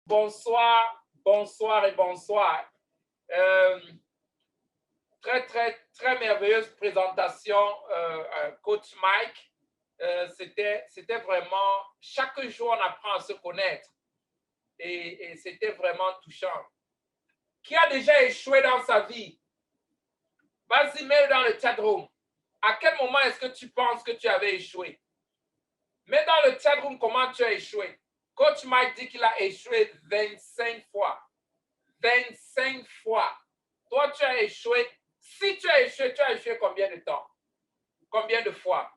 Bonsoir, bonsoir et bonsoir. Très merveilleuse présentation, Coach Mike. C'était vraiment, chaque jour on apprend à se connaître et c'était vraiment touchant. Qui a déjà échoué dans sa vie? Vas-y, mets dans le chat room. À quel moment est-ce que tu penses que tu avais échoué? Mets dans le chat room comment tu as échoué. Coach Mike dit qu'il a échoué 25 fois. 25 fois. Toi, tu as échoué. Si tu as échoué combien de temps? Combien de fois?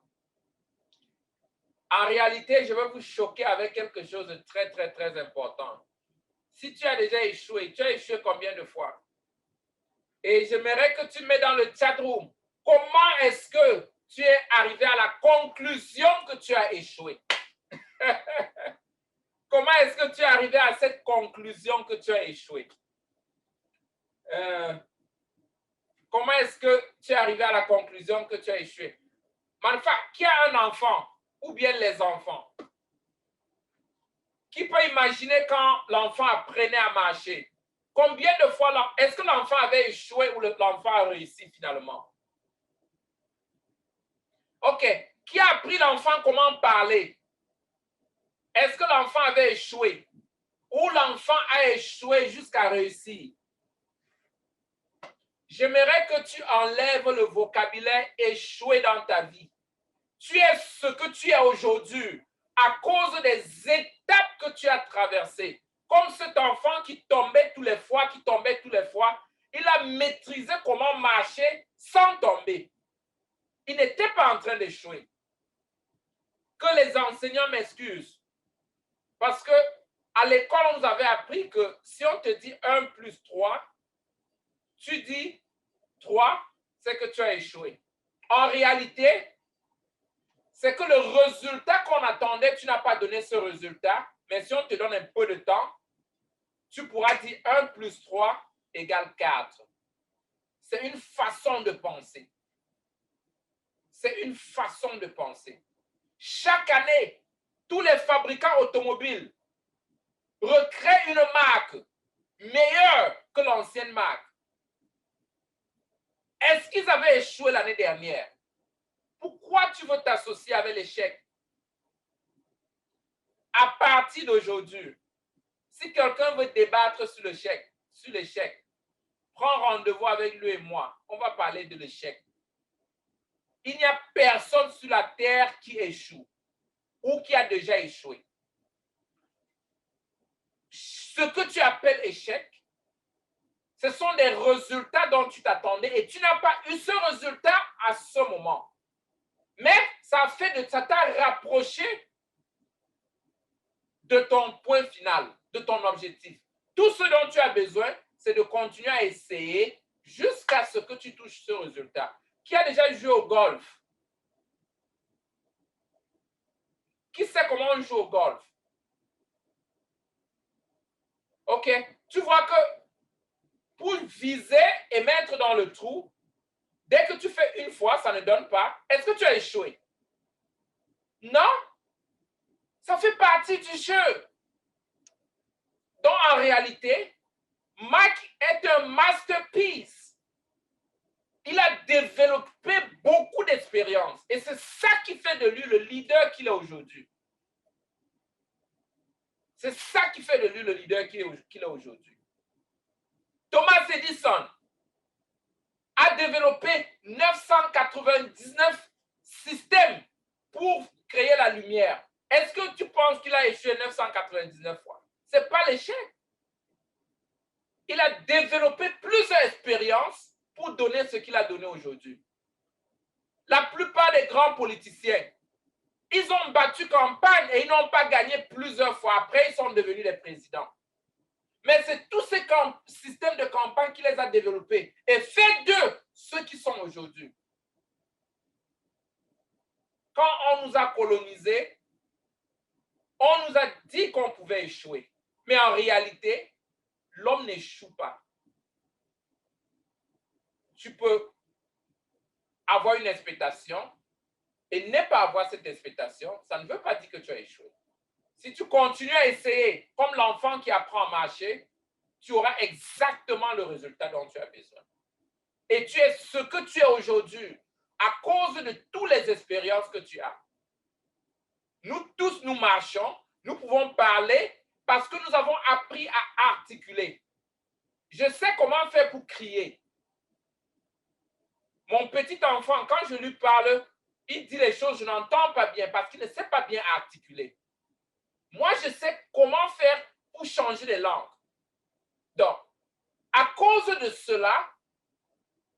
En réalité, je vais vous choquer avec quelque chose de très important. Si tu as déjà échoué, tu as échoué combien de fois? Et j'aimerais que tu mets dans le chat room comment est-ce que tu es arrivé à la conclusion que tu as échoué? Comment est-ce que tu es arrivé à cette conclusion que tu as échoué? Comment est-ce que tu es arrivé à la conclusion que tu as échoué? Malfa, qui a un enfant ou bien les enfants? Qui peut imaginer quand l'enfant apprenait à marcher? Combien de fois est-ce que l'enfant avait échoué ou l'enfant a réussi finalement? Ok. Qui a appris l'enfant comment parler? Est-ce que l'enfant avait échoué? Ou l'enfant a échoué jusqu'à réussir? J'aimerais que tu enlèves le vocabulaire échoué dans ta vie. Tu es ce que tu es aujourd'hui à cause des étapes que tu as traversées. Comme cet enfant qui tombait tous les fois, il a maîtrisé comment marcher sans tomber. Il n'était pas en train d'échouer. Que les enseignants m'excusent. Parce que à l'école, on nous avait appris que si on te dit 1 plus 3, tu dis 3, c'est que tu as échoué. En réalité, c'est que le résultat qu'on attendait, tu n'as pas donné ce résultat, mais si on te donne un peu de temps, tu pourras dire 1 plus 3 égale 4. C'est une façon de penser. C'est une façon de penser. Chaque année, tous les fabricants automobiles recréent une marque meilleure que l'ancienne marque. Est-ce qu'ils avaient échoué l'année dernière? Pourquoi tu veux t'associer avec l'échec? À partir d'aujourd'hui, si quelqu'un veut débattre sur l'échec, prends rendez-vous avec lui et moi. On va parler de l'échec. Il n'y a personne sur la terre qui échoue ou qui a déjà échoué. Ce que tu appelles échec, ce sont des résultats dont tu t'attendais et tu n'as pas eu ce résultat à ce moment. Mais ça t'a rapproché de ton point final, de ton objectif. Tout ce dont tu as besoin, c'est de continuer à essayer jusqu'à ce que tu touches ce résultat. Qui a déjà joué au golf? Qui sait comment on joue au golf? OK. Tu vois que pour viser et mettre dans le trou, dès que tu fais une fois, ça ne donne pas. Est-ce que tu as échoué? Non. Ça fait partie du jeu. Donc, en réalité, Mike est un masterpiece. Il a développé beaucoup d'expérience. Et c'est ça qui fait de lui le leader qu'il est aujourd'hui. C'est ça qui fait de lui le leader qu'il est aujourd'hui. Thomas Edison a développé 999 systèmes pour créer la lumière. Est-ce que tu penses qu'il a échoué 999 fois? Ce n'est pas l'échec. Il a développé plusieurs expériences pour donner ce qu'il a donné aujourd'hui. La plupart des grands politiciens, ils ont battu campagne et ils n'ont pas gagné plusieurs fois. Après, ils sont devenus des présidents. Mais c'est tous ces systèmes de campagne qui les a développés et fait d'eux ceux qui sont aujourd'hui. Quand on nous a colonisés, on nous a dit qu'on pouvait échouer. Mais en réalité, l'homme n'échoue pas. Tu peux avoir une expectation et ne pas avoir cette expectation, ça ne veut pas dire que tu as échoué. Si tu continues à essayer, comme l'enfant qui apprend à marcher, tu auras exactement le résultat dont tu as besoin. Et tu es ce que tu es aujourd'hui à cause de toutes les expériences que tu as. Nous tous, nous marchons, nous pouvons parler parce que nous avons appris à articuler. Je sais comment faire pour crier. Mon petit enfant, quand je lui parle, il dit les choses, je n'entends pas bien parce qu'il ne sait pas bien articuler. Moi, je sais comment faire pour changer les langues. Donc, à cause de cela,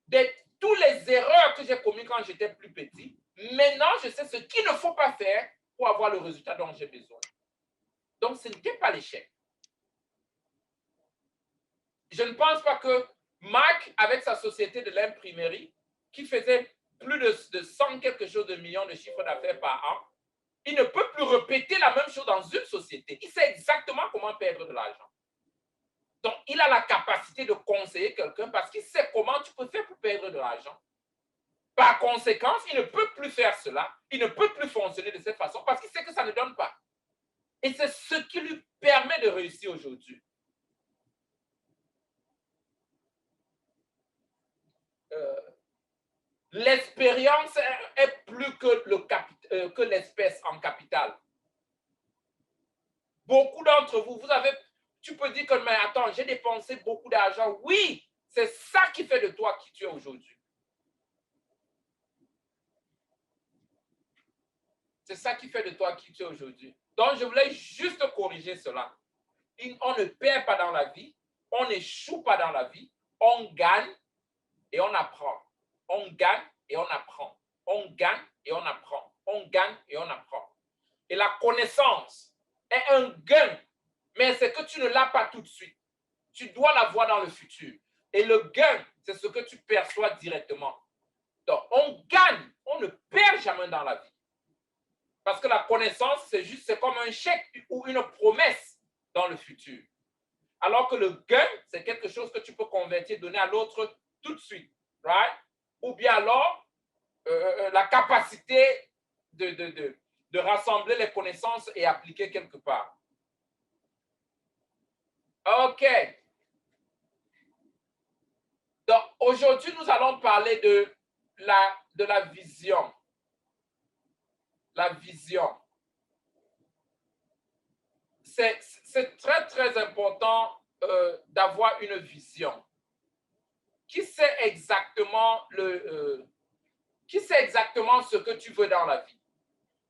de toutes les erreurs que j'ai commises quand j'étais plus petit, maintenant, je sais ce qu'il ne faut pas faire pour avoir le résultat dont j'ai besoin. Donc, ce n'était pas l'échec. Je ne pense pas que Mark, avec sa société de l'imprimerie, qui faisait plus de 100 quelque chose de millions de chiffres d'affaires par an, il ne peut plus répéter la même chose dans une société. Il sait exactement comment perdre de l'argent. Donc, il a la capacité de conseiller quelqu'un parce qu'il sait comment tu peux faire pour perdre de l'argent. Par conséquent, il ne peut plus faire cela. Il ne peut plus fonctionner de cette façon parce qu'il sait que ça ne donne pas. Et c'est ce qui lui permet de réussir aujourd'hui. L'expérience est plus que l'espèce en capital. Beaucoup d'entre vous, tu peux dire que, mais attends, j'ai dépensé beaucoup d'argent. Oui, c'est ça qui fait de toi qui tu es aujourd'hui. C'est ça qui fait de toi qui tu es aujourd'hui. Donc, je voulais juste corriger cela. On ne perd pas dans la vie, on n'échoue pas dans la vie, on gagne et on apprend. On gagne et on apprend. On gagne et on apprend. On gagne et on apprend. Et la connaissance est un gain, mais c'est que tu ne l'as pas tout de suite. Tu dois l'avoir dans le futur. Et le gain, c'est ce que tu perçois directement. Donc, on gagne, on ne perd jamais dans la vie. Parce que la connaissance, c'est comme un chèque ou une promesse dans le futur. Alors que le gain, c'est quelque chose que tu peux convertir, donner à l'autre tout de suite. Right? Ou bien alors, la capacité de rassembler les connaissances et appliquer quelque part. OK. Donc, aujourd'hui, nous allons parler de la vision. La vision. C'est très, très important d'avoir une vision. Qui sait exactement ce que tu veux dans la vie?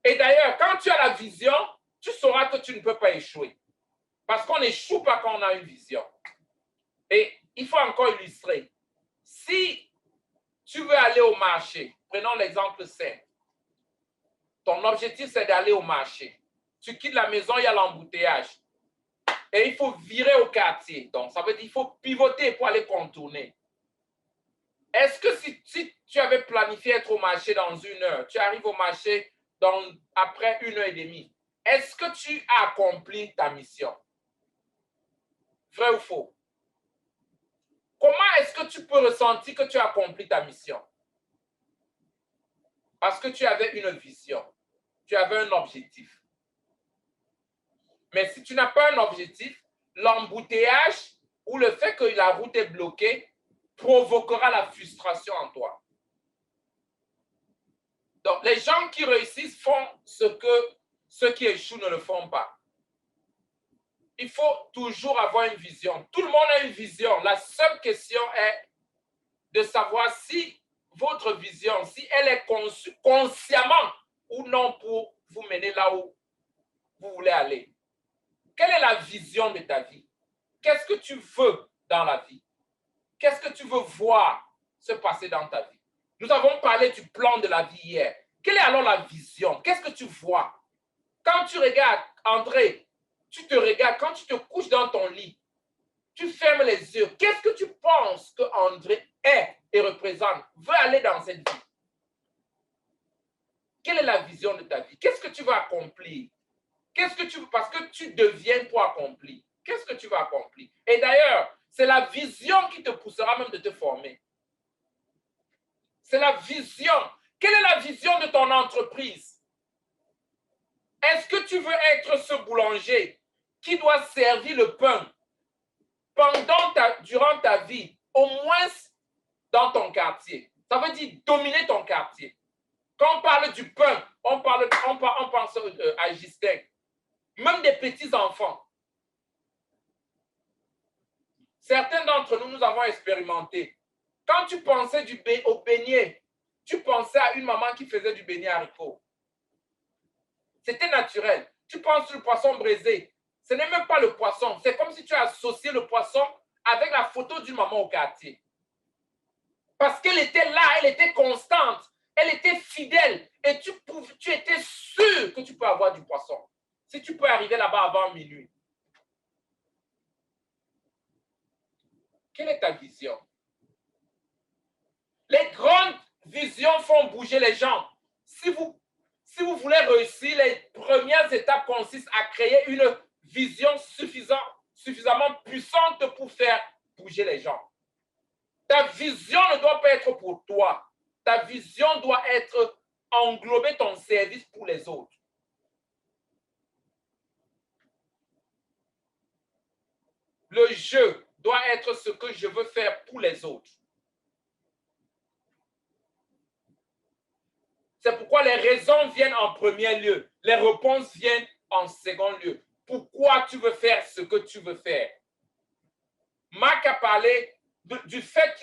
Et d'ailleurs, quand tu as la vision, tu sauras que tu ne peux pas échouer. Parce qu'on n'échoue pas quand on a une vision. Et il faut encore illustrer. Si tu veux aller au marché, prenons l'exemple simple. Ton objectif, c'est d'aller au marché. Tu quittes la maison, il y a l'embouteillage. Et il faut virer au quartier. Donc, ça veut dire qu'il faut pivoter pour aller contourner. Est-ce que si tu avais planifié être au marché dans 1 heure, tu arrives au marché après 1h30, est-ce que tu as accompli ta mission? Vrai ou faux? Comment est-ce que tu peux ressentir que tu as accompli ta mission? Parce que tu avais une vision, tu avais un objectif. Mais si tu n'as pas un objectif, l'embouteillage ou le fait que la route est bloquée provoquera la frustration en toi. Donc, les gens qui réussissent font ce que ceux qui échouent ne le font pas. Il faut toujours avoir une vision. Tout le monde a une vision. La seule question est de savoir si votre vision, si elle est conçue consciemment ou non pour vous mener là où vous voulez aller. Quelle est la vision de ta vie? Qu'est-ce que tu veux dans la vie? Qu'est-ce que tu veux voir se passer dans ta vie? Nous avons parlé du plan de la vie hier. Quelle est alors la vision? Qu'est-ce que tu vois? Quand tu regardes André, tu te regardes, quand tu te couches dans ton lit, tu fermes les yeux. Qu'est-ce que tu penses que André est et représente, veut aller dans cette vie? Quelle est la vision de ta vie? Qu'est-ce que tu veux accomplir? Qu'est-ce que tu veux, parce que tu deviens pour accomplir. Qu'est-ce que tu veux accomplir? Et d'ailleurs, c'est la vision qui te poussera même de te former. C'est la vision. Quelle est la vision de ton entreprise? Est-ce que tu veux être ce boulanger qui doit servir le pain durant ta vie, au moins dans ton quartier? Ça veut dire dominer ton quartier. Quand on parle du pain, on pense à Justin. Même des petits-enfants. Certains d'entre nous, nous avons expérimenté. Quand tu pensais au beignet, tu pensais à une maman qui faisait du beignet haricot. C'était naturel. Tu penses au poisson braisé. Ce n'est même pas le poisson. C'est comme si tu as associé le poisson avec la photo d'une maman au quartier. Parce qu'elle était là, elle était constante, elle était fidèle. Et tu étais sûr que tu peux avoir du poisson. Si tu peux arriver là-bas avant minuit. Quelle est ta vision? Les grandes visions font bouger les gens. Si vous voulez réussir, les premières étapes consistent à créer une vision suffisamment puissante pour faire bouger les gens. Ta vision ne doit pas être pour toi. Ta vision doit être englober ton service pour les autres. Le jeu doit être ce que je veux faire pour les autres. C'est pourquoi les raisons viennent en premier lieu. Les réponses viennent en second lieu. Pourquoi tu veux faire ce que tu veux faire? Marc a parlé du fait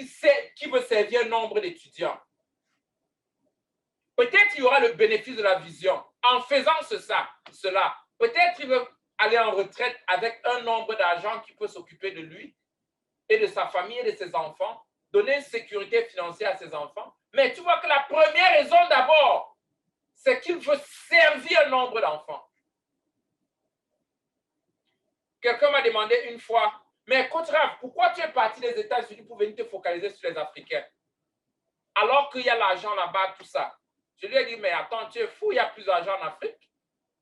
qu'il veut servir un nombre d'étudiants. Peut-être il y aura le bénéfice de la vision. En faisant cela, peut-être il veut aller en retraite avec un nombre d'argent qui peut s'occuper de lui et de sa famille et de ses enfants, donner une sécurité financière à ses enfants. Mais tu vois que la première raison d'abord, c'est qu'il veut servir un nombre d'enfants. Quelqu'un m'a demandé une fois, mais Coach Rav, pourquoi tu es parti des États-Unis pour venir te focaliser sur les Africains? Alors qu'il y a l'argent là-bas, tout ça. Je lui ai dit, mais attends, tu es fou, il y a plus d'argent en Afrique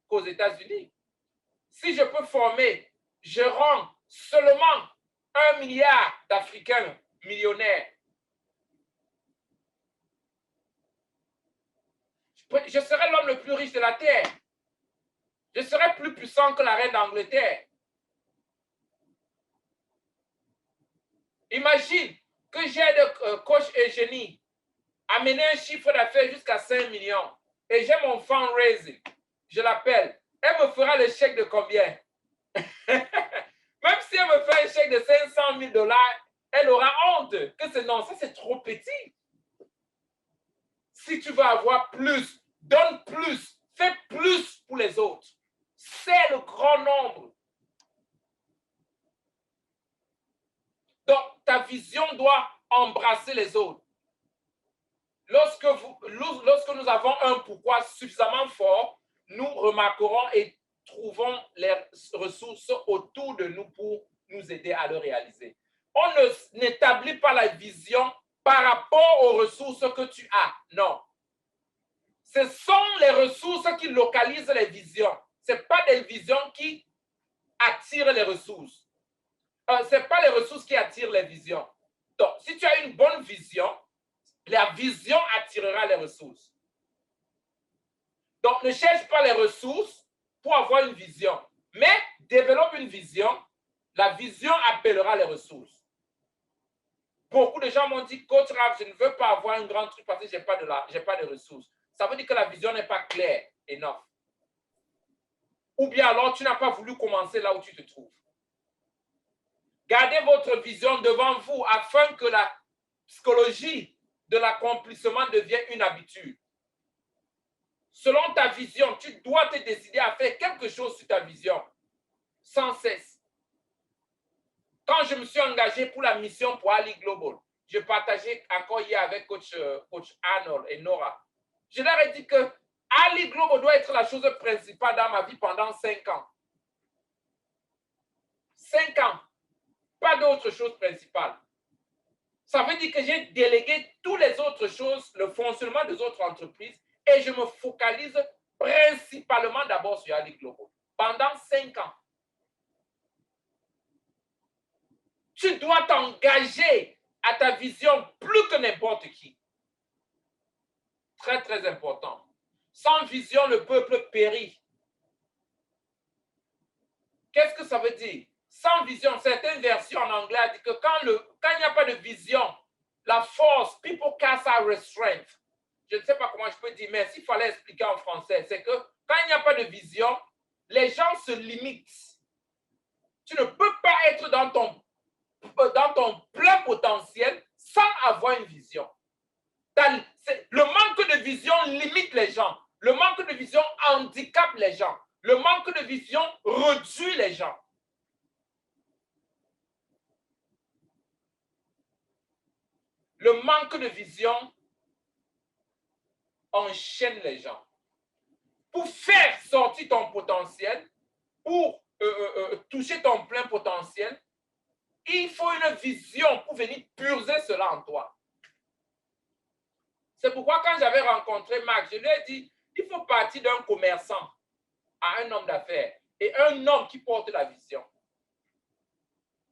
qu'aux États-Unis. Si je peux former, je rends seulement 1 milliard d'Africains millionnaires. Je serai l'homme le plus riche de la Terre. Je serai plus puissant que la reine d'Angleterre. Imagine que j'aide coach Eugénie à mener un chiffre d'affaires jusqu'à 5 millions et j'ai mon fundraising. Je l'appelle. Elle me fera le chèque de combien? Même si elle me fait un chèque de 500 000 $, elle aura honte que non, ça c'est trop petit. Si tu veux avoir plus, donne plus, fais plus pour les autres. C'est le grand nombre. Donc, ta vision doit embrasser les autres. Lorsque nous avons un pourquoi suffisamment fort, nous remarquerons et trouvons les ressources autour de nous pour nous aider à le réaliser. On n'établit pas la vision par rapport aux ressources que tu as. Non. Ce sont les ressources qui localisent les visions. Ce n'est pas des visions qui attirent les ressources. Ce n'est pas les ressources qui attirent les visions. Donc, si tu as une bonne vision, la vision attirera les ressources. Donc, ne cherche pas les ressources pour avoir une vision, mais développe une vision. La vision appellera les ressources. Beaucoup de gens m'ont dit, Coach Rav, je ne veux pas avoir un grand truc parce que je n'ai pas de ressources. Ça veut dire que la vision n'est pas claire, enough. Ou bien alors, tu n'as pas voulu commencer là où tu te trouves. Gardez votre vision devant vous afin que la psychologie de l'accomplissement devienne une habitude. Selon ta vision, tu dois te décider à faire quelque chose sur ta vision, sans cesse. Quand je me suis engagé pour la mission pour Ali Global, je partageais encore hier avec coach Arnold et Nora. Je leur ai dit que Ali Global doit être la chose principale dans ma vie pendant 5 ans. 5 ans. Pas d'autre chose principale. Ça veut dire que j'ai délégué toutes les autres choses, le fonctionnement des autres entreprises, et je me focalise principalement d'abord sur Ali Global. Pendant 5 ans. Tu dois t'engager à ta vision plus que n'importe qui. Très, très important. Sans vision, le peuple périt. Qu'est-ce que ça veut dire? Sans vision, certaines versions en anglais disent que quand il n'y a pas de vision, la force, people cast out restraint. Je ne sais pas comment je peux dire, mais s'il fallait expliquer en français, c'est que quand il n'y a pas de vision, les gens se limitent. Tu ne peux pas être dans ton plein potentiel sans avoir une vision. Le manque de vision limite les gens. Le manque de vision handicape les gens. Le manque de vision réduit les gens. Le manque de vision enchaîne les gens. Pour faire sortir ton potentiel, pour toucher ton plein potentiel, il faut une vision pour venir purger cela en toi. C'est pourquoi quand j'avais rencontré Marc, je lui ai dit, il faut partir d'un commerçant à un homme d'affaires et un homme qui porte la vision.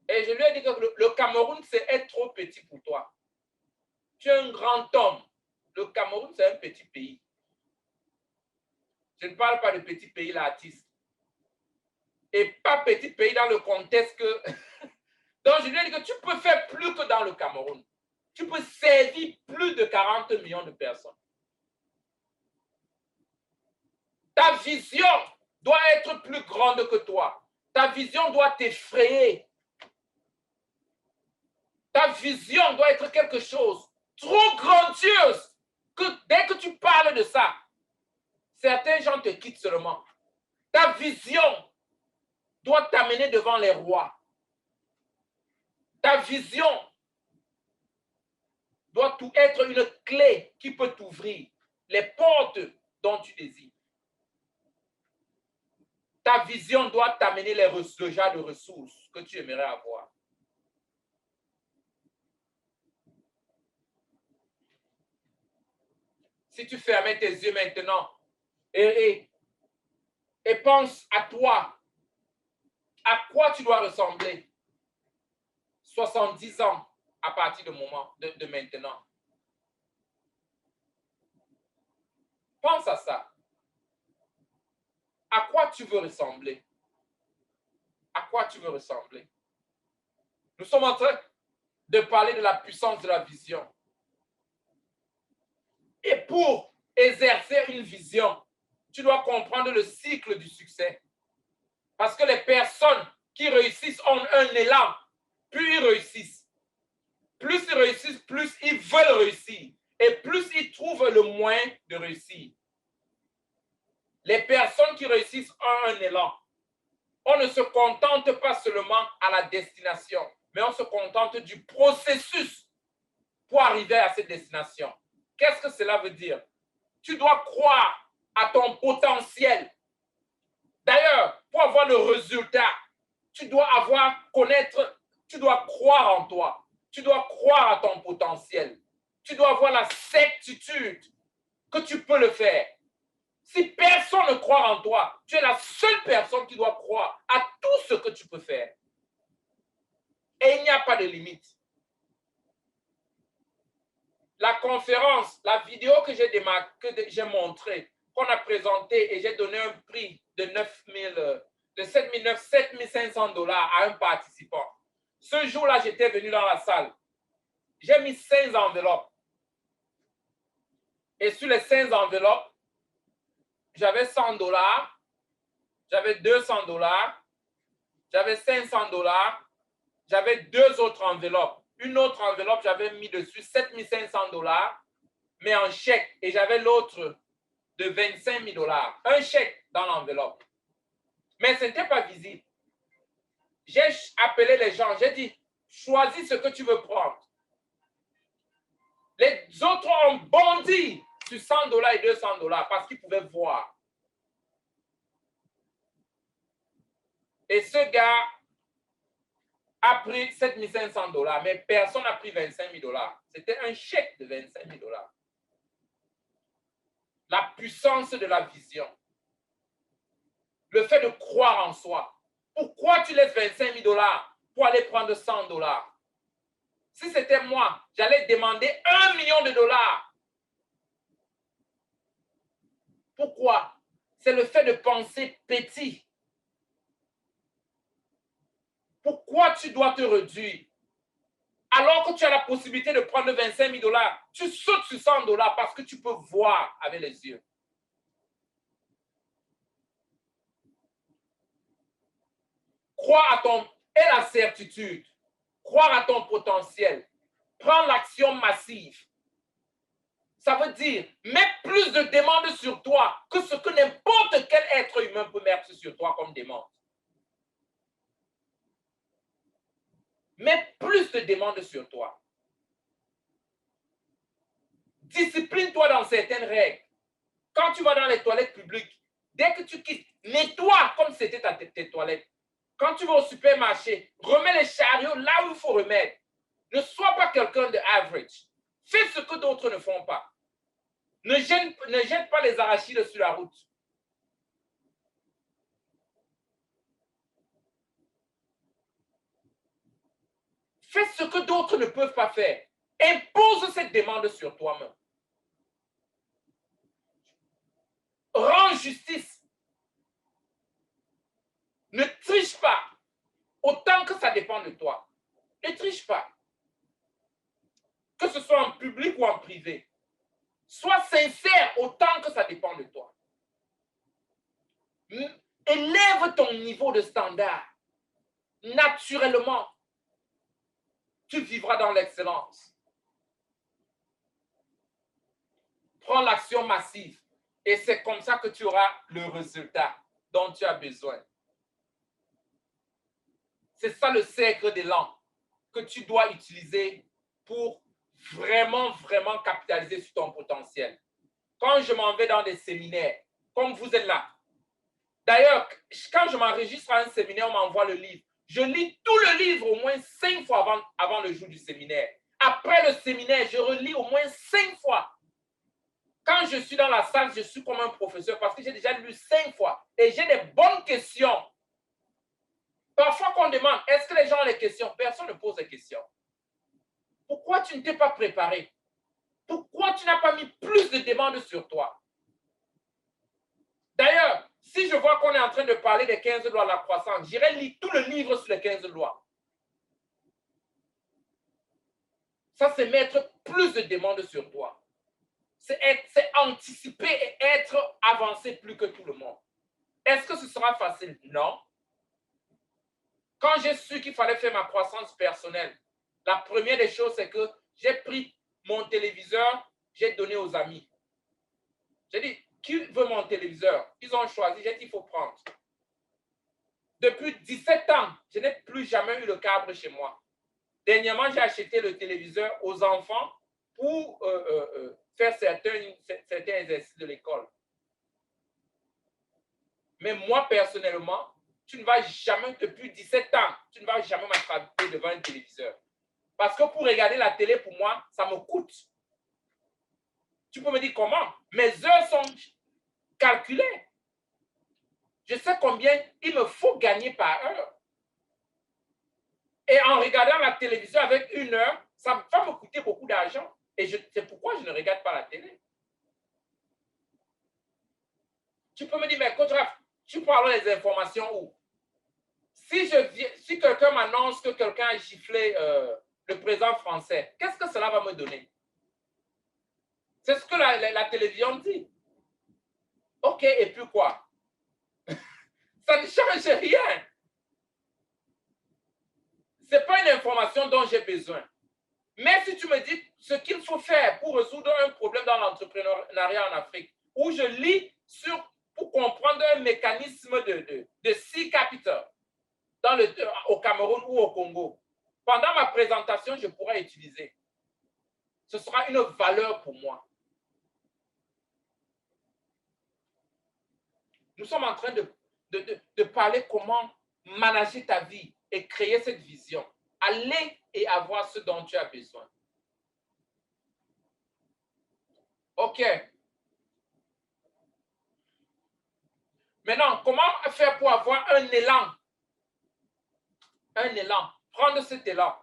Et je lui ai dit que le Cameroun, c'est être trop petit pour toi. Tu es un grand homme. Le Cameroun, c'est un petit pays. Je ne parle pas de petit pays l'artiste. Et pas petit pays dans le contexte que... Donc, je lui ai dit que tu peux faire plus que dans le Cameroun. Tu peux servir plus de 40 millions de personnes. Ta vision doit être plus grande que toi. Ta vision doit t'effrayer. Ta vision doit être quelque chose trop grandiose que dès que tu parles de ça, certains gens te quittent seulement. Ta vision doit t'amener devant les rois. Ta vision doit être une clé qui peut t'ouvrir les portes dont tu désires. Ta vision doit t'amener le genre de ressources que tu aimerais avoir. Si tu fermais tes yeux maintenant et pense à toi, à quoi tu dois ressembler 70 ans à partir de maintenant. Pense à ça. À quoi tu veux ressembler? À quoi tu veux ressembler? Nous sommes en train de parler de la puissance de la vision. Et pour exercer une vision, tu dois comprendre le cycle du succès. Parce que les personnes qui réussissent ont un élan, puis ils réussissent. Plus ils réussissent, plus ils veulent réussir. Et plus ils trouvent le moyen de réussir. Les personnes qui réussissent ont un élan. On ne se contente pas seulement à la destination, mais on se contente du processus pour arriver à cette destination. Qu'est-ce que cela veut dire? Tu dois croire à ton potentiel. D'ailleurs, pour avoir le résultat, tu dois tu dois croire en toi. Tu dois croire à ton potentiel. Tu dois avoir la certitude que tu peux le faire. Si personne ne croit en toi, tu es la seule personne qui doit croire à tout ce que tu peux faire. Et il n'y a pas de limite. La conférence, la vidéo que j'ai montrée, qu'on a présentée et j'ai donné un prix de 7 500 $ à un participant. Ce jour-là, j'étais venu dans la salle. J'ai mis 5 enveloppes. Et sur les 5 enveloppes, j'avais 100 $, j'avais 200 $, j'avais 500 $, j'avais 2 autres enveloppes. Une autre enveloppe, j'avais mis dessus 7 500 $, mais en chèque. Et j'avais l'autre de 25 000 $. Un chèque dans l'enveloppe. Mais ce n'était pas visible. J'ai appelé les gens, j'ai dit, choisis ce que tu veux prendre. Les autres ont bondi sur 100 $ et 200 $ parce qu'ils pouvaient voir. Et ce gars a pris 7 500 $, mais personne n'a pris 25 000 $. C'était un chèque de 25 000 $. La puissance de la vision. Le fait de croire en soi. Pourquoi tu laisses 25 000 $ pour aller prendre 100 $? Si c'était moi, j'allais demander 1 million de $. Pourquoi? C'est le fait de penser petit. Pourquoi tu dois te réduire? Alors que tu as la possibilité de prendre 25 000 $, tu sautes sur 100 $ parce que tu peux voir avec les yeux. Croire à ton et la certitude, croire à ton potentiel, prends l'action massive. Ça veut dire, mets plus de demandes sur toi que ce que n'importe quel être humain peut mettre sur toi comme demande. Mets plus de demandes sur toi. Discipline-toi dans certaines règles. Quand tu vas dans les toilettes publiques, dès que tu quittes, nettoie comme c'était tes toilettes. Quand tu vas au supermarché, remets les chariots là où il faut remettre. Ne sois pas quelqu'un de average. Fais ce que d'autres ne font pas. Ne jette pas les arachides sur la route. Fais ce que d'autres ne peuvent pas faire. Impose cette demande sur toi-même. Rends justice. Ne triche pas. Autant que ça dépend de toi. Ne triche pas. Que ce soit en public ou en privé. Sois sincère autant que ça dépend de toi. Élève ton niveau de standard. Naturellement, tu vivras dans l'excellence. Prends l'action massive et c'est comme ça que tu auras le résultat dont tu as besoin. C'est ça le cercle d'élan que tu dois utiliser pour vraiment, vraiment capitaliser sur ton potentiel. Quand je m'en vais dans des séminaires, comme vous êtes là, d'ailleurs, quand je m'enregistre à un séminaire, on m'envoie le livre. Je lis tout le livre au moins 5 fois avant le jour du séminaire. Après le séminaire, je relis au moins 5 fois. Quand je suis dans la salle, je suis comme un professeur parce que j'ai déjà lu 5 fois et j'ai des bonnes questions. Parfois qu'on demande, est-ce que les gens ont les questions? Personne ne pose des questions. Pourquoi tu ne t'es pas préparé? Pourquoi tu n'as pas mis plus de demandes sur toi? D'ailleurs, si je vois qu'on est en train de parler des 15 lois de la croissance, j'irai lire tout le livre sur les 15 lois. Ça, c'est mettre plus de demandes sur toi. C'est anticiper et être avancé plus que tout le monde. Est-ce que ce sera facile? Non. Quand j'ai su qu'il fallait faire ma croissance personnelle, la première des choses, c'est que j'ai pris mon téléviseur, j'ai donné aux amis. J'ai dit, qui veut mon téléviseur? Ils ont choisi, j'ai dit, il faut prendre. Depuis 17 ans, je n'ai plus jamais eu le câble chez moi. Dernièrement, j'ai acheté le téléviseur aux enfants pour faire certains exercices de l'école. Mais moi, personnellement, tu ne vas jamais, depuis 17 ans, tu ne vas jamais m'attraper devant un téléviseur. Parce que pour regarder la télé, pour moi, ça me coûte. Tu peux me dire comment? Mes heures sont calculées. Je sais combien il me faut gagner par heure. Et en regardant la télévision avec 1 heure, ça va me coûter beaucoup d'argent. Et c'est pourquoi je ne regarde pas la télé. Tu peux me dire, mais coach Raph, tu parles des informations où? Si quelqu'un m'annonce que quelqu'un a giflé le président français, qu'est-ce que cela va me donner? C'est ce que la télévision dit. OK, et puis quoi? Ça ne change rien. Ce n'est pas une information dont j'ai besoin. Mais si tu me dis ce qu'il faut faire pour résoudre un problème dans l'entrepreneuriat en Afrique, où je lis pour comprendre un mécanisme de Sea Capital au Cameroun ou au Congo, pendant ma présentation, je pourrais utiliser. Ce sera une valeur pour moi. Nous sommes en train de parler comment manager ta vie et créer cette vision. Aller et avoir ce dont tu as besoin. OK. Maintenant, comment faire pour avoir un élan? Un élan. Prendre cet élan.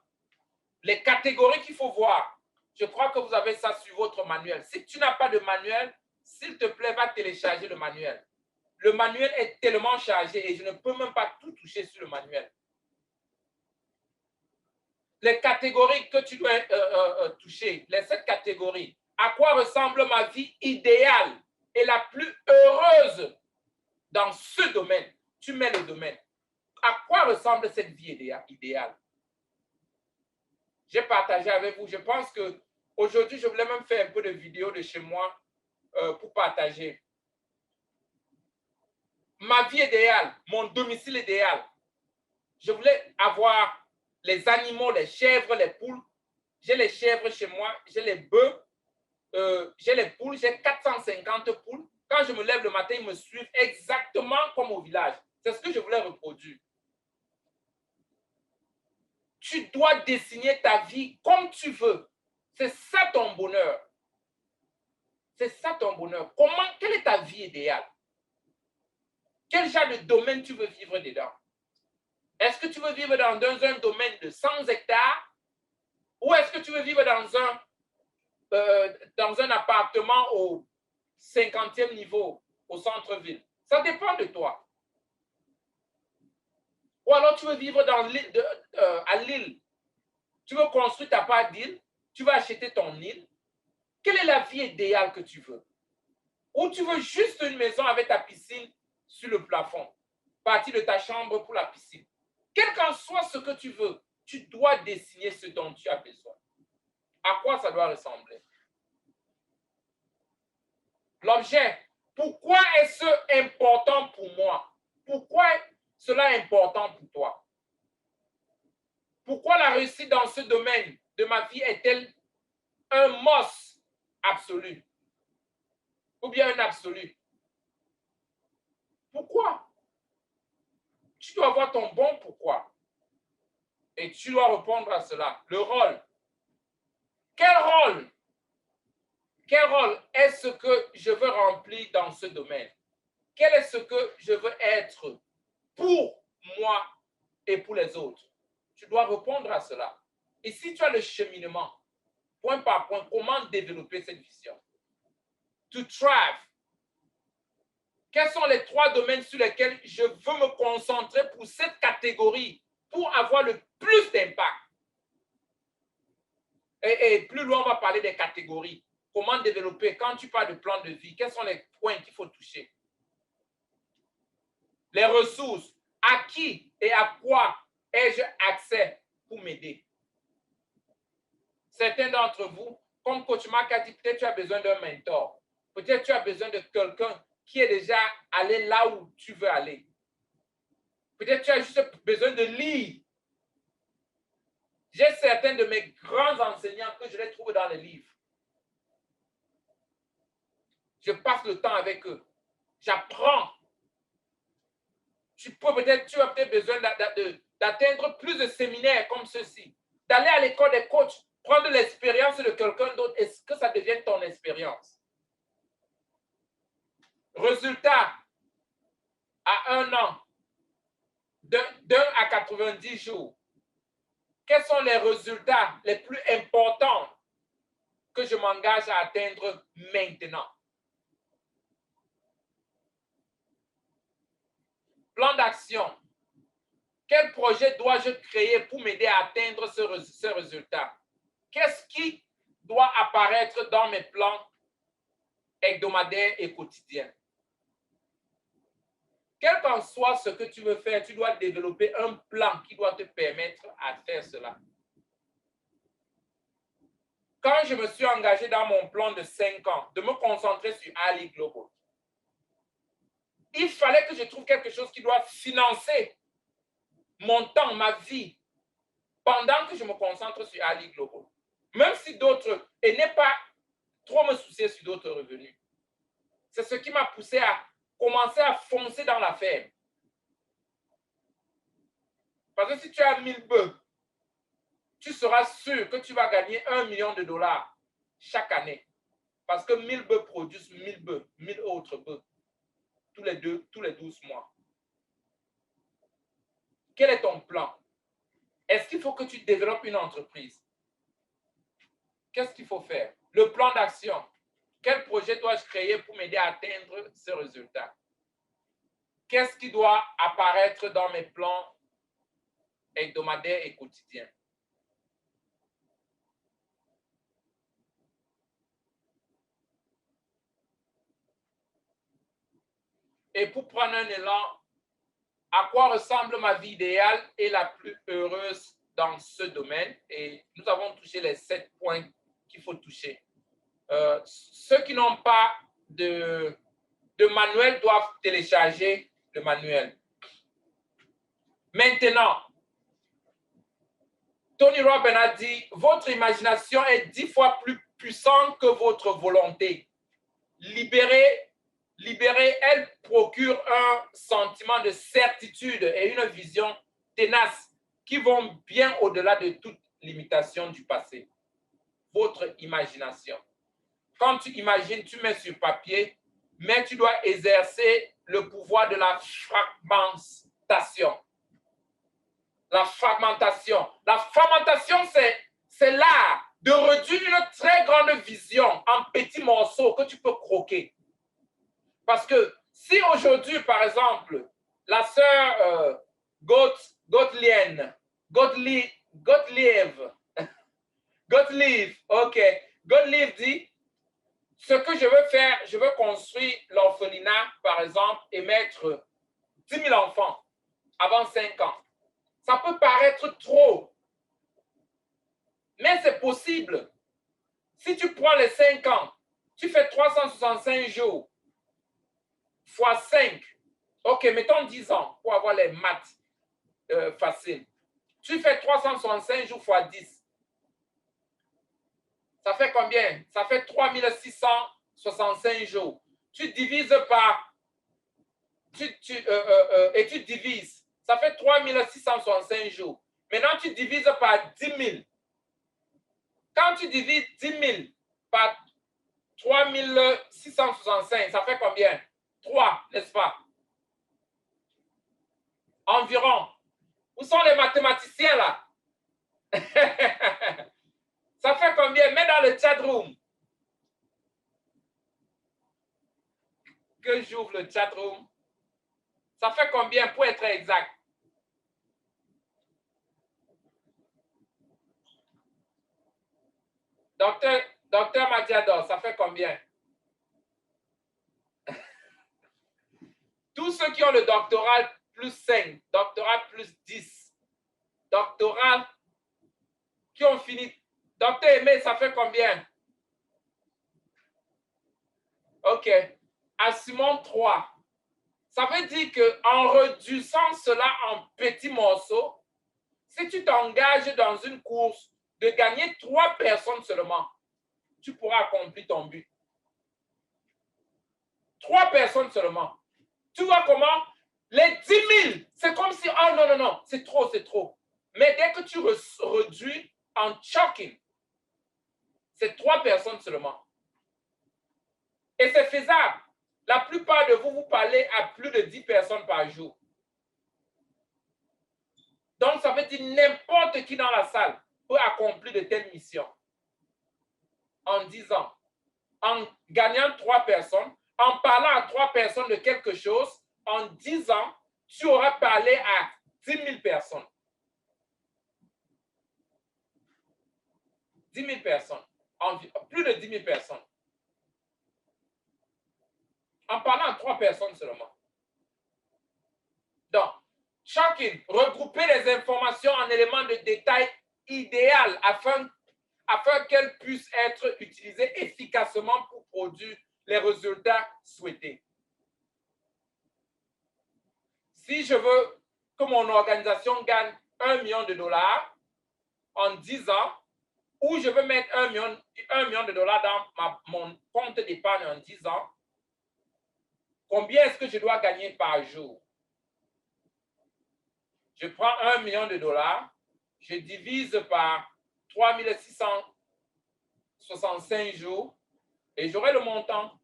Les catégories qu'il faut voir. Je crois que vous avez ça sur votre manuel. Si tu n'as pas de manuel, s'il te plaît, va télécharger le manuel. Le manuel est tellement chargé et je ne peux même pas tout toucher sur le manuel. les catégories que tu dois toucher, les 7 catégories. À quoi ressemble ma vie idéale et la plus heureuse dans ce domaine? Tu mets le domaine. À quoi ressemble cette vie idéale? J'ai partagé avec vous. Je pense qu'aujourd'hui, je voulais même faire un peu de vidéos de chez moi pour partager. Ma vie idéale, mon domicile idéal. Je voulais avoir les animaux, les chèvres, les poules. J'ai les chèvres chez moi, j'ai les bœufs, j'ai les poules, j'ai 450 poules. Quand je me lève le matin, ils me suivent exactement comme au village. C'est ce que je voulais reproduire. Tu dois dessiner ta vie comme tu veux. C'est ça ton bonheur. C'est ça ton bonheur. Quelle est ta vie idéale? Quel genre de domaine tu veux vivre dedans? Est-ce que tu veux vivre dans un domaine de 100 hectares? Ou est-ce que tu veux vivre dans un appartement au 50e niveau, au centre-ville? Ça dépend de toi. Ou alors tu veux vivre à l'île. Tu veux construire ta part d'île, tu veux acheter ton île. Quelle est la vie idéale que tu veux? Ou tu veux juste une maison avec ta piscine sur le plafond, partie de ta chambre pour la piscine. Quel qu'en soit ce que tu veux, tu dois dessiner ce dont tu as besoin. À quoi ça doit ressembler? L'objet. Pourquoi est-ce important pour moi? Pourquoi cela est important pour toi? Pourquoi la réussite dans ce domaine de ma vie est-elle un must absolu? Ou bien un absolu? Pourquoi? Tu dois avoir ton bon pourquoi. Et tu dois répondre à cela. Le rôle. Quel rôle? Quel rôle est-ce que je veux remplir dans ce domaine? Quel est ce que je veux être pour moi et pour les autres? Tu dois répondre à cela. Et si tu as le cheminement, point par point, comment développer cette vision? To thrive. Quels sont les 3 domaines sur lesquels je veux me concentrer pour cette catégorie, pour avoir le plus d'impact? Et plus loin, on va parler des catégories. Comment développer? Quand tu parles de plan de vie, quels sont les points qu'il faut toucher? Les ressources. À qui et à quoi ai-je accès pour m'aider? Certains d'entre vous, comme Coach Marc a dit, peut-être tu as besoin d'un mentor. Peut-être tu as besoin de quelqu'un qui est déjà allé là où tu veux aller. Peut-être tu as juste besoin de lire. J'ai certains de mes grands enseignants que je les trouve dans les livres. Je passe le temps avec eux. J'apprends. Tu as peut-être besoin d'atteindre plus de séminaires comme ceci. D'aller à l'école des coachs, prendre l'expérience de quelqu'un d'autre. Est-ce que ça devienne ton expérience? Résultat, à 1 an, d'1 à 90 jours, quels sont les résultats les plus importants que je m'engage à atteindre maintenant? Plan d'action. Quel projet dois-je créer pour m'aider à atteindre ce résultat? Qu'est-ce qui doit apparaître dans mes plans hebdomadaires et quotidiens? Quel qu'en soit ce que tu veux faire, tu dois développer un plan qui doit te permettre à faire cela. Quand je me suis engagé dans mon plan de 5 ans, de me concentrer sur Ali Global, il fallait que je trouve quelque chose qui doit financer mon temps, ma vie, pendant que je me concentre sur Ali Global. Même si d'autres, et n'est pas trop me soucier sur d'autres revenus. C'est ce qui m'a poussé à commencer à foncer dans la ferme. Parce que si tu as 1000 bœufs, tu seras sûr que tu vas gagner $1 million chaque année. Parce que 1000 bœufs produisent 1000 bœufs, 1000 autres bœufs, tous les 12 mois. Quel est ton plan? Est-ce qu'il faut que tu développes une entreprise? Qu'est-ce qu'il faut faire? Le plan d'action. Quel projet dois-je créer pour m'aider à atteindre ce résultat? Qu'est-ce qui doit apparaître dans mes plans hebdomadaires et quotidiens? et pour prendre un élan, à quoi ressemble ma vie idéale et la plus heureuse dans ce domaine. Et nous avons touché les 7 points qu'il faut toucher. Ceux qui n'ont pas de manuel doivent télécharger le manuel. Maintenant, Tony Robbins a dit, votre imagination est 10 fois plus puissante que votre volonté. Libérée, elle procure un sentiment de certitude et une vision ténace qui vont bien au-delà de toute limitation du passé. Votre imagination. Quand tu imagines, tu mets sur papier, mais tu dois exercer le pouvoir de la fragmentation. La fragmentation. La fragmentation, c'est l'art de réduire une très grande vision en petits morceaux que tu peux croquer. Parce que si aujourd'hui, par exemple, la sœur Gottlieb, dit, ce que je veux faire, je veux construire l'orphelinat, par exemple, et mettre 10 000 enfants avant 5 ans. Ça peut paraître trop, mais c'est possible. Si tu prends les 5 ans, tu fais 365 jours, fois 5, ok, mettons 10 ans pour avoir les maths faciles. Tu fais 365 jours fois 10. Ça fait combien? Ça fait 3665 jours. Tu divises par... et tu divises. Ça fait 3665 jours. Maintenant, tu divises par 10 000. Quand tu divises 10 000 par 3665, ça fait combien? 3, n'est-ce pas? Environ. Où sont les mathématiciens là? Ça fait combien? Mets dans le chat room. Que j'ouvre le chat room. Ça fait combien pour être exact? Docteur Madiador, ça fait combien? Tous ceux qui ont le doctorat plus 5, doctorat plus 10, doctorat qui ont fini. Docteur Aimé, ça fait combien? OK. Assumons 3. Ça veut dire qu'en réduisant cela en petits morceaux, si tu t'engages dans une course de gagner 3 personnes seulement, tu pourras accomplir ton but. 3 personnes seulement. Tu vois comment? Les 10 000, c'est comme si, oh non, non, non, c'est trop, c'est trop. Mais dès que tu réduis en chunking, c'est 3 personnes seulement. Et c'est faisable. La plupart de vous, vous parlez à plus de 10 personnes par jour. Donc, ça veut dire n'importe qui dans la salle peut accomplir de telles missions. En 10 ans. En gagnant 3 personnes, en parlant à 3 personnes de quelque chose, en 10 ans, tu auras parlé à 10 000 personnes. 10 000 personnes. Plus de 10 000 personnes. En parlant à 3 personnes seulement. Donc, chacune, regrouper les informations en éléments de détail idéal afin qu'elles puissent être utilisées efficacement pour produire les résultats souhaités. Si je veux que mon organisation gagne $1 million en 10 ans, ou je veux mettre $1 million dans mon compte d'épargne en 10 ans, combien est-ce que je dois gagner par jour? Je prends $1 million, je divise par 3665 jours et j'aurai le montant.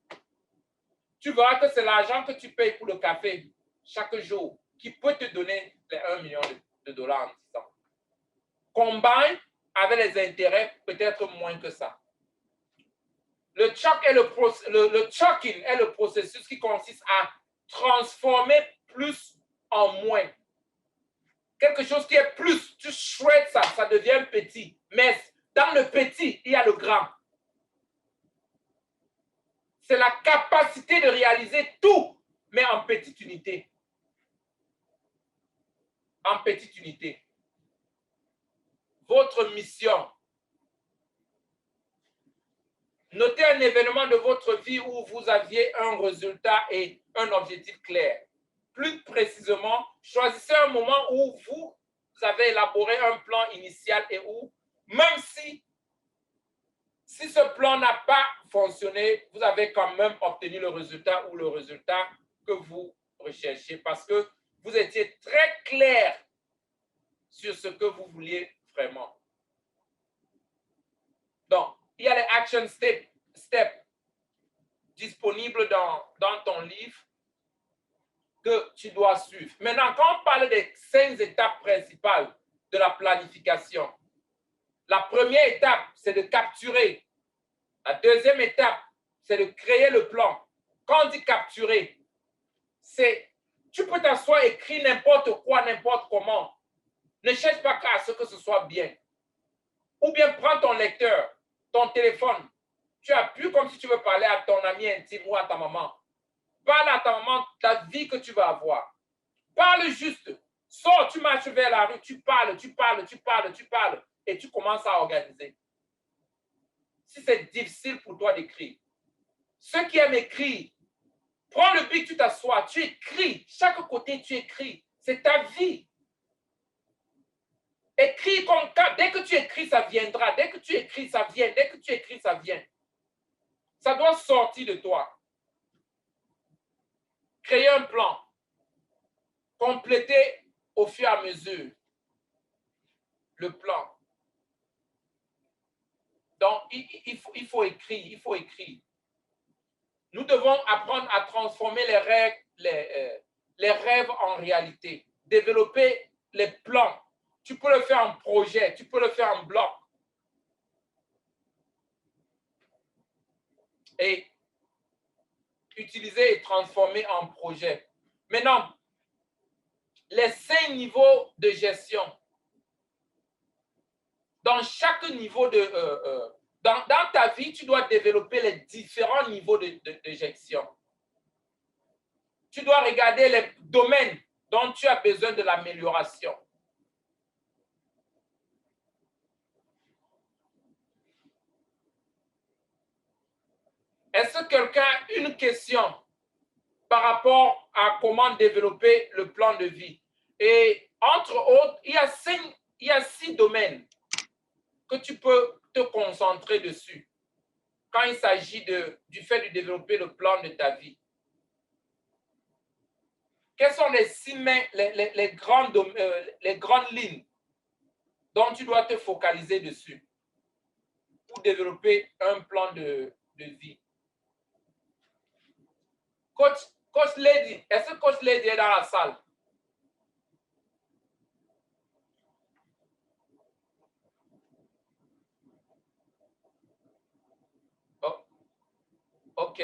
Tu verras que c'est l'argent que tu payes pour le café chaque jour qui peut te donner les $1 million en 10 ans. Combine avec les intérêts, peut-être moins que ça. Le chunking est le processus qui consiste à transformer plus en moins. Quelque chose qui est plus, tu shreds ça, ça devient petit. Mais dans le petit, il y a le grand. C'est la capacité de réaliser tout mais en petite unité. En petite unité. Votre mission. Notez un événement de votre vie où vous aviez un résultat et un objectif clair. Plus précisément, choisissez un moment où vous avez élaboré un plan initial et où, même si ce plan n'a pas fonctionné, vous avez quand même obtenu le résultat ou le résultat que vous recherchez parce que vous étiez très clair sur ce que vous vouliez vraiment. Donc, il y a les action steps disponibles dans ton livre que tu dois suivre. Maintenant, quand on parle des 5 étapes principales de la planification, la première étape, c'est de capturer. La deuxième étape, c'est de créer le plan. Quand on dit capturer, c'est tu peux t'asseoir et écrire n'importe quoi, n'importe comment. Ne cherche pas à ce que ce soit bien. Ou bien prends ton lecteur, ton téléphone. Tu appuies comme si tu veux parler à ton ami intime ou à ta maman. Parle à ta maman de ta vie que tu vas avoir. Parle juste. Sors, tu marches vers la rue, tu parles, et tu commences à organiser. Si c'est difficile pour toi d'écrire, ceux qui aiment écrire, prends le bic, tu t'assois, tu écris. Chaque côté, tu écris. C'est ta vie. Écris comme ça. Dès que tu écris, ça viendra. Dès que tu écris, ça vient. Dès que tu écris, ça vient. Ça doit sortir de toi. Créer un plan. Compléter au fur et à mesure le plan. Donc, il faut écrire. Nous devons apprendre à transformer les rêves en réalité. Développer les plans. Tu peux le faire en projet, tu peux le faire en bloc. Et utiliser et transformer en projet. Maintenant, les 5 niveaux de gestion. Dans chaque niveau dans ta vie, tu dois développer les différents niveaux de gestion. Tu dois regarder les domaines dont tu as besoin de l'amélioration. Est-ce que quelqu'un a une question par rapport à comment développer le plan de vie? Et entre autres, il y a 6 domaines que tu peux te concentrer dessus quand il s'agit du fait de développer le plan de ta vie. Quelles sont les grandes lignes dont tu dois te focaliser dessus pour développer un plan de vie? Coach Lady, est-ce que Coach Lady est dans la salle? Oh, OK.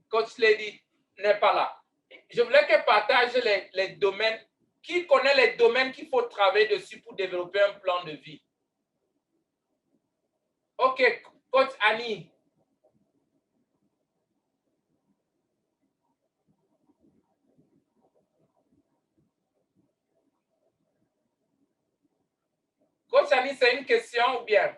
Coach Lady n'est pas là. Je voulais qu'elle partage les domaines. Qui connaît les domaines qu'il faut travailler dessus pour développer un plan de vie? OK, Coach Annie. Coach Annie, c'est une question ou bien?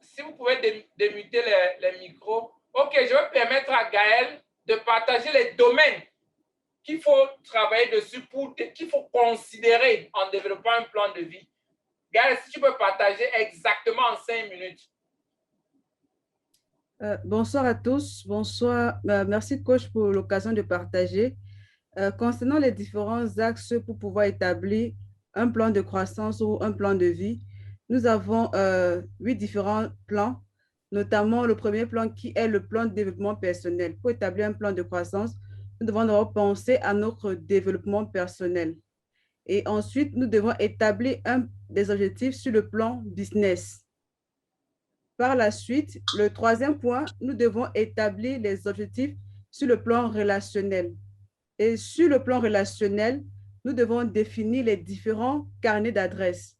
Si vous pouvez démuter les micros. OK, je vais permettre à Gaël de partager les domaines qu'il faut travailler dessus, qu'il faut considérer en développant un plan de vie. Gaël, si tu peux partager exactement en 5 minutes. Bonsoir à tous. Bonsoir. Merci, coach, pour l'occasion de partager. Concernant les différents axes pour pouvoir établir un plan de croissance ou un plan de vie, nous avons 8 différents plans, notamment le premier plan qui est le plan de développement personnel. Pour établir un plan de croissance, nous devons d'abord penser à notre développement personnel. Et ensuite, nous devons établir des objectifs sur le plan business. Par la suite, le troisième point, nous devons établir les objectifs sur le plan relationnel. Et sur le plan relationnel, nous devons définir les différents carnets d'adresses.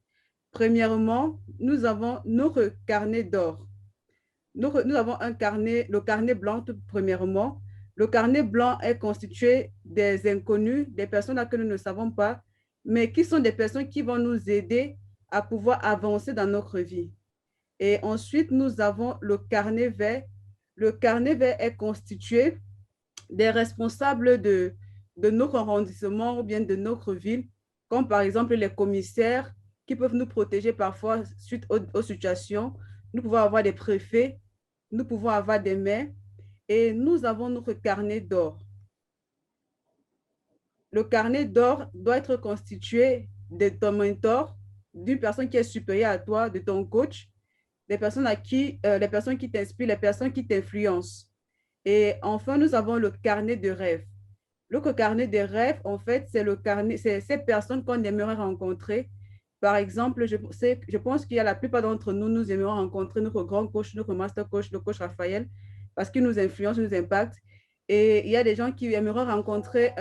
Premièrement, nous avons notre carnet d'or. Nous avons un carnet, le carnet blanc, tout premièrement. Le carnet blanc est constitué des inconnus, des personnes que nous ne savons pas, mais qui sont des personnes qui vont nous aider à pouvoir avancer dans notre vie. Et ensuite, nous avons le carnet vert. Le carnet vert est constitué des responsables de notre arrondissement ou bien de notre ville, comme par exemple les commissaires qui peuvent nous protéger parfois suite aux situations. Nous pouvons avoir des préfets, nous pouvons avoir des maires et nous avons notre carnet d'or. Le carnet d'or doit être constitué de ton mentor, d'une personne qui est supérieure à toi, de ton coach, des personnes les personnes qui t'inspirent, les personnes qui t'influencent. Et enfin, nous avons le carnet de rêve. Le carnet de rêve, en fait, c'est ces personnes qu'on aimerait rencontrer. Par exemple, je pense qu'il y a la plupart d'entre nous, nous aimerions rencontrer notre grand coach, notre master coach, le coach Raphaël, parce qu'il nous influence, nous impacte. Et il y a des gens qui aimeraient rencontrer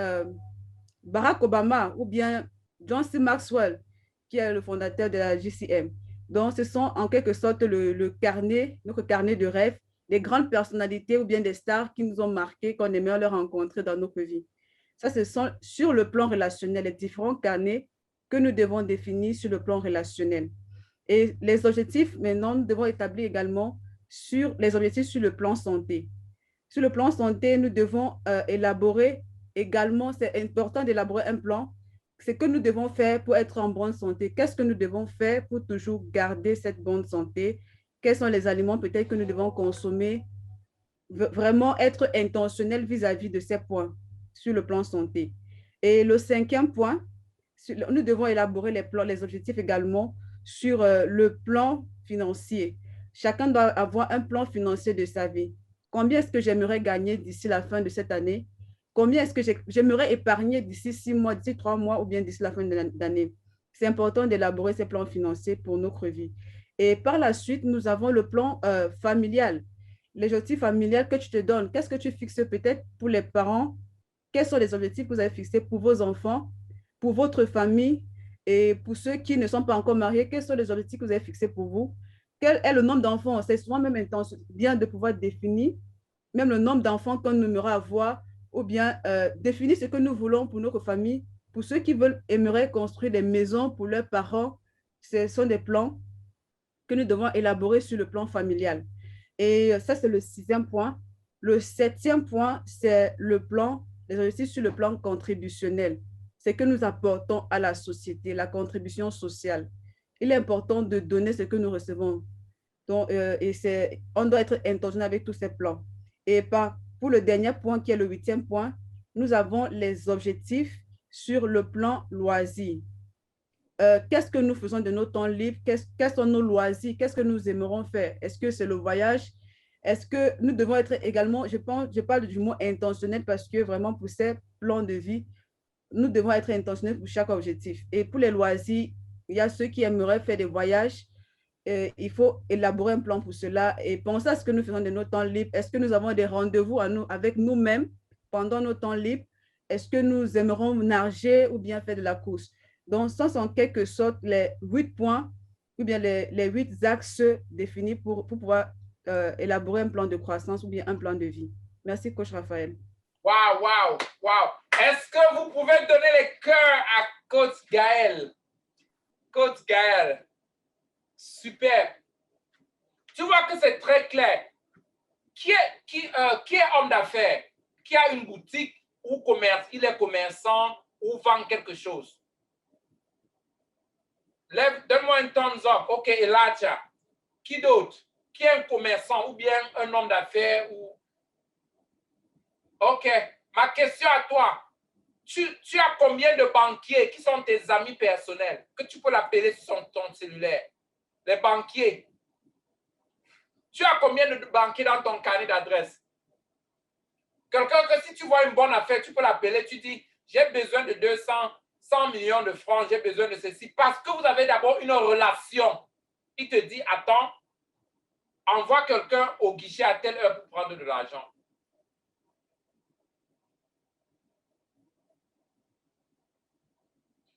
Barack Obama ou bien John C. Maxwell, qui est le fondateur de la JCM. Donc, ce sont en quelque sorte notre carnet de rêve, des grandes personnalités ou bien des stars qui nous ont marqués, qu'on aimerait leur rencontrer dans notre vie. Ça, ce sont sur le plan relationnel, les différents carnets que nous devons définir sur le plan relationnel. Et les objectifs, maintenant, nous devons établir également les objectifs sur le plan santé. Sur le plan santé, nous devons élaborer également, c'est important d'élaborer un plan. Ce que nous devons faire pour être en bonne santé. Qu'est-ce que nous devons faire pour toujours garder cette bonne santé? Quels sont les aliments peut-être que nous devons consommer? Vraiment être intentionnel vis-à-vis de ces points sur le plan santé. Et le cinquième point, nous devons élaborer les objectifs également sur le plan financier. Chacun doit avoir un plan financier de sa vie. Combien est-ce que j'aimerais gagner d'ici la fin de cette année? Combien est-ce que j'aimerais épargner d'ici 6 mois, d'ici 3 mois ou bien d'ici la fin de l'année? C'est important d'élaborer ces plans financiers pour notre vie. Et par la suite, nous avons le plan familial. Les objectifs familiales que tu te donnes, qu'est-ce que tu fixes peut-être pour les parents? Quels sont les objectifs que vous avez fixés pour vos enfants, pour votre famille et pour ceux qui ne sont pas encore mariés? Quels sont les objectifs que vous avez fixés pour vous? Quel est le nombre d'enfants? C'est souvent même bien de pouvoir définir même le nombre d'enfants qu'on aimerait avoir ou bien définir ce que nous voulons pour notre famille. Pour ceux qui aimeraient construire des maisons pour leurs parents, ce sont des plans que nous devons élaborer sur le plan familial. Et ça, c'est le sixième point. Le septième point, c'est les objectifs sur le plan contributionnel. C'est que nous apportons à la société, la contribution sociale. Il est important de donner ce que nous recevons. Donc, on doit être intentionnel avec tous ces plans. Et pour le dernier point, qui est le huitième point, nous avons les objectifs sur le plan loisir. Qu'est-ce que nous faisons de nos temps libres? Quels sont nos loisirs? Qu'est-ce que nous aimerons faire? Est-ce que c'est le voyage? Est-ce que nous devons être également, je parle du mot intentionnel parce que vraiment pour ces plans de vie, nous devons être intentionnels pour chaque objectif. Et pour les loisirs, il y a ceux qui aimeraient faire des voyages. Il faut élaborer un plan pour cela et penser à ce que nous faisons de nos temps libres. Est-ce que nous avons des rendez-vous avec nous-mêmes pendant nos temps libres? Est-ce que nous aimerons nager ou bien faire de la course? Donc, ce sont en quelque sorte les 8 points ou bien les 8 axes définis pour pouvoir élaborer un plan de croissance ou bien un plan de vie. Merci, coach Raphaël. Wow, wow, wow. Est-ce que vous pouvez donner les cœurs à coach Gaël? Coach Gaël. Super. Tu vois que c'est très clair. Qui est homme d'affaires? Qui a une boutique ou il est commerçant ou vend quelque chose? Donne-moi un thumbs up. OK, Elijah. Qui d'autre? Qui est un commerçant ou bien un homme d'affaires ou... OK. Ma question à toi. Tu as combien de banquiers qui sont tes amis personnels que tu peux l'appeler sur ton cellulaire? Les banquiers. Tu as combien de banquiers dans ton carnet d'adresse? Quelqu'un que si tu vois une bonne affaire, tu peux l'appeler, tu dis, j'ai besoin de 100 millions de francs, j'ai besoin de ceci. Parce que vous avez d'abord une relation. Il te dit, attends, envoie quelqu'un au guichet à telle heure pour prendre de l'argent.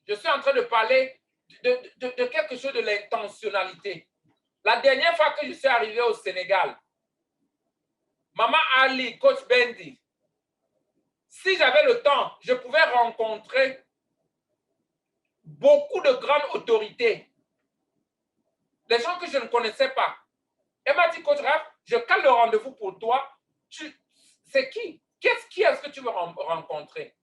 Je suis en train de parler de quelque chose de l'intentionnalité. La dernière fois que je suis arrivé au Sénégal, Maman Ali, Coach Bendy, si j'avais le temps, je pouvais rencontrer beaucoup de grandes autorités, des gens que je ne connaissais pas. Elle m'a dit, Coach Raph, je cale le rendez-vous pour toi. C'est qui? Qui est-ce que tu veux rencontrer?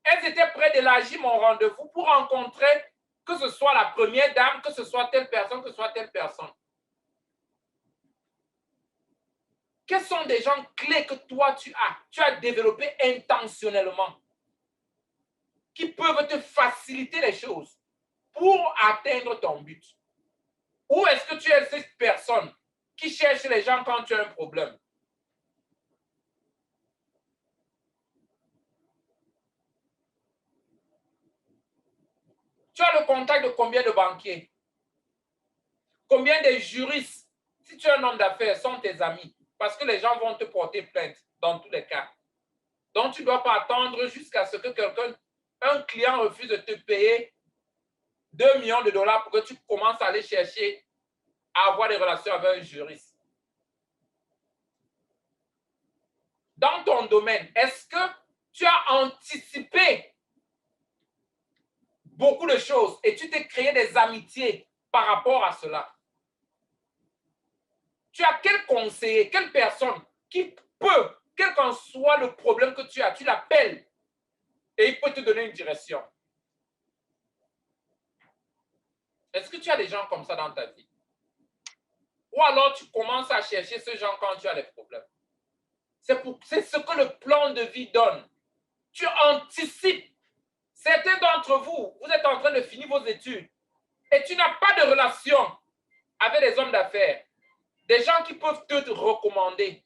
Elles étaient prêtes d'élargir mon rendez-vous pour rencontrer que ce soit la première dame, que ce soit telle personne, que ce soit telle personne. Quels sont des gens clés que toi tu as développés intentionnellement, qui peuvent te faciliter les choses pour atteindre ton but? Ou est-ce que tu es cette personne qui cherche les gens quand tu as un problème? Tu as le contact de combien de banquiers? Combien de juristes, si tu es un homme d'affaires, sont tes amis? Parce que les gens vont te porter plainte dans tous les cas. Donc, tu ne dois pas attendre jusqu'à ce que un client refuse de te payer 2 millions de dollars pour que tu commences à aller chercher à avoir des relations avec un juriste. Dans ton domaine, est-ce que tu as anticipé beaucoup de choses et tu t'es créé des amitiés par rapport à cela? Tu as quel conseiller, quelle personne qui peut, quel qu'en soit le problème que tu as, tu l'appelles et il peut te donner une direction. Est-ce que tu as des gens comme ça dans ta vie? Ou alors tu commences à chercher ce genre quand tu as des problèmes? C'est ce que le plan de vie donne. Tu anticipes. Certains d'entre vous, vous êtes en train de finir vos études et tu n'as pas de relation avec des hommes d'affaires, des gens qui peuvent te recommander.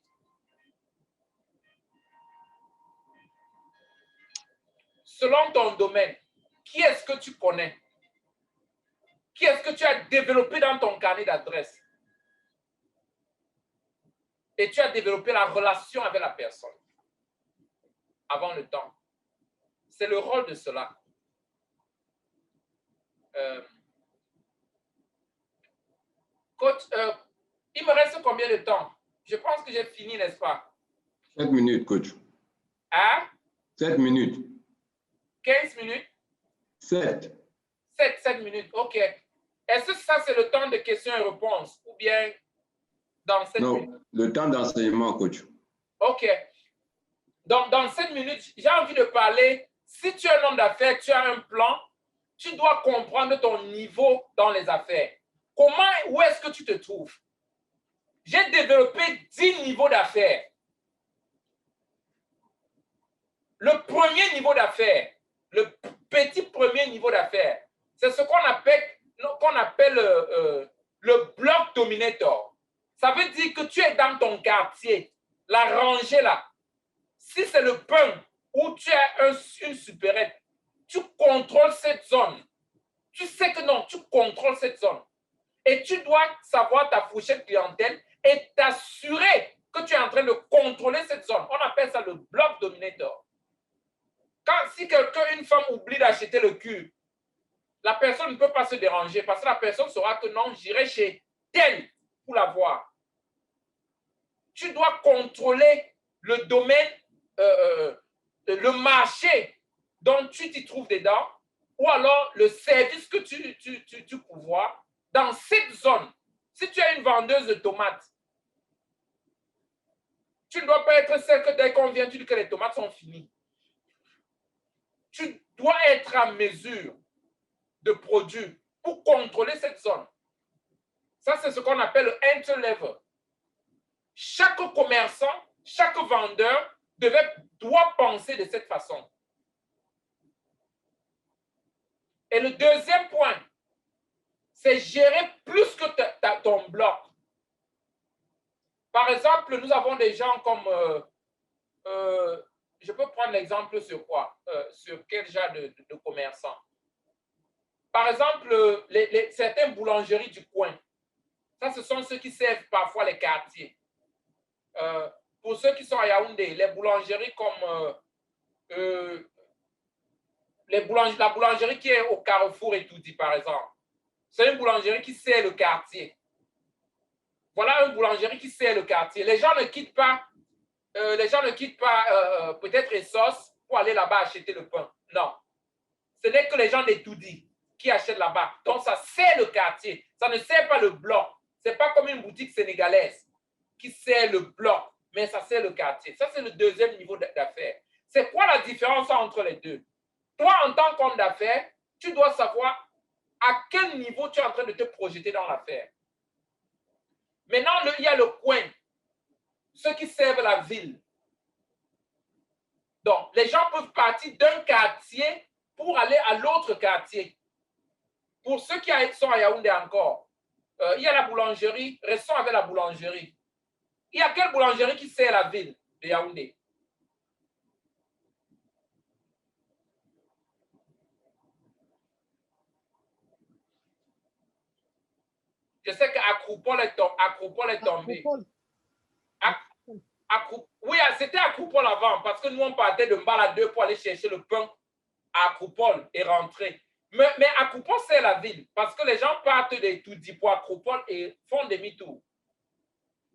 Selon ton domaine, qui est-ce que tu connais? Qui est-ce que tu as développé dans ton carnet d'adresse? Et tu as développé la relation avec la personne avant le temps. C'est le rôle de cela. Coach, il me reste combien de temps? Je pense que j'ai fini, n'est-ce pas? 7 minutes, coach. Hein? 7 minutes. 15 minutes? 7. 7 minutes, ok. Est-ce que ça, c'est le temps de questions et réponses ou bien dans 7 minutes? Non, le temps d'enseignement, coach. Ok. Donc, dans 7 minutes, j'ai envie de parler. Si tu es un homme d'affaires, tu as un plan, tu dois comprendre ton niveau dans les affaires. Où est-ce que tu te trouves? J'ai développé 10 niveaux d'affaires. Le premier niveau d'affaires, le petit premier niveau d'affaires, c'est ce qu'on appelle le bloc dominator. Ça veut dire que tu es dans ton quartier, la rangée là. Si c'est le pain où tu as une supérette, tu contrôles cette zone. Tu sais que non, tu contrôles cette zone. Et tu dois savoir ta fourchette clientèle et t'assurer que tu es en train de contrôler cette zone. On appelle ça le bloc dominator. Si une femme oublie d'acheter le cube, la personne ne peut pas se déranger parce que la personne saura que non, j'irai chez tel pour la voir. Tu dois contrôler le domaine, le marché dont tu t'y trouves dedans, ou alors le service que tu pourvois dans cette zone. Si tu es une vendeuse de tomates, tu ne dois pas être celle que dès qu'on vient, tu dis que les tomates sont finies. Tu dois être à mesure de produire pour contrôler cette zone. Ça, c'est ce qu'on appelle le entry level. Chaque commerçant, chaque vendeur doit penser de cette façon. Et le deuxième point, c'est gérer plus que ton bloc. Par exemple, nous avons des gens comme, je peux prendre l'exemple sur quoi? Sur quel genre de commerçant? Par exemple, certaines boulangeries du coin. Ça, ce sont ceux qui servent parfois les quartiers. Pour ceux qui sont à Yaoundé, les boulangeries comme la boulangerie qui est au Carrefour et tout dit, par exemple. C'est une boulangerie qui sert le quartier. Voilà une boulangerie qui sert le quartier. Les gens ne quittent pas, peut-être Essos pour aller là-bas acheter le pain. Non. Ce n'est que les gens d'Etoudi qui achètent là-bas. Donc, ça sert le quartier. Ça ne sert pas le bloc. Ce n'est pas comme une boutique sénégalaise qui sert le bloc, mais ça sert le quartier. Ça, c'est le deuxième niveau d'affaires. C'est quoi la différence entre les deux? Toi, en tant qu'homme d'affaires, tu dois savoir à quel niveau tu es en train de te projeter dans l'affaire. Maintenant, il y a le coin, ceux qui servent la ville. Donc, les gens peuvent partir d'un quartier pour aller à l'autre quartier. Pour ceux qui sont à Yaoundé encore, il y a la boulangerie, restons avec la boulangerie. Il y a quelle boulangerie qui sert la ville de Yaoundé? Je sais qu'Acroupol est tombé. Oui, c'était Acroupol avant, parce que nous, on partait de Mbala 2 pour aller chercher le pain à Acroupol et rentrer. Mais Acroupol, c'est la ville, parce que les gens partent de Toudi pour Acroupol et font demi-tour.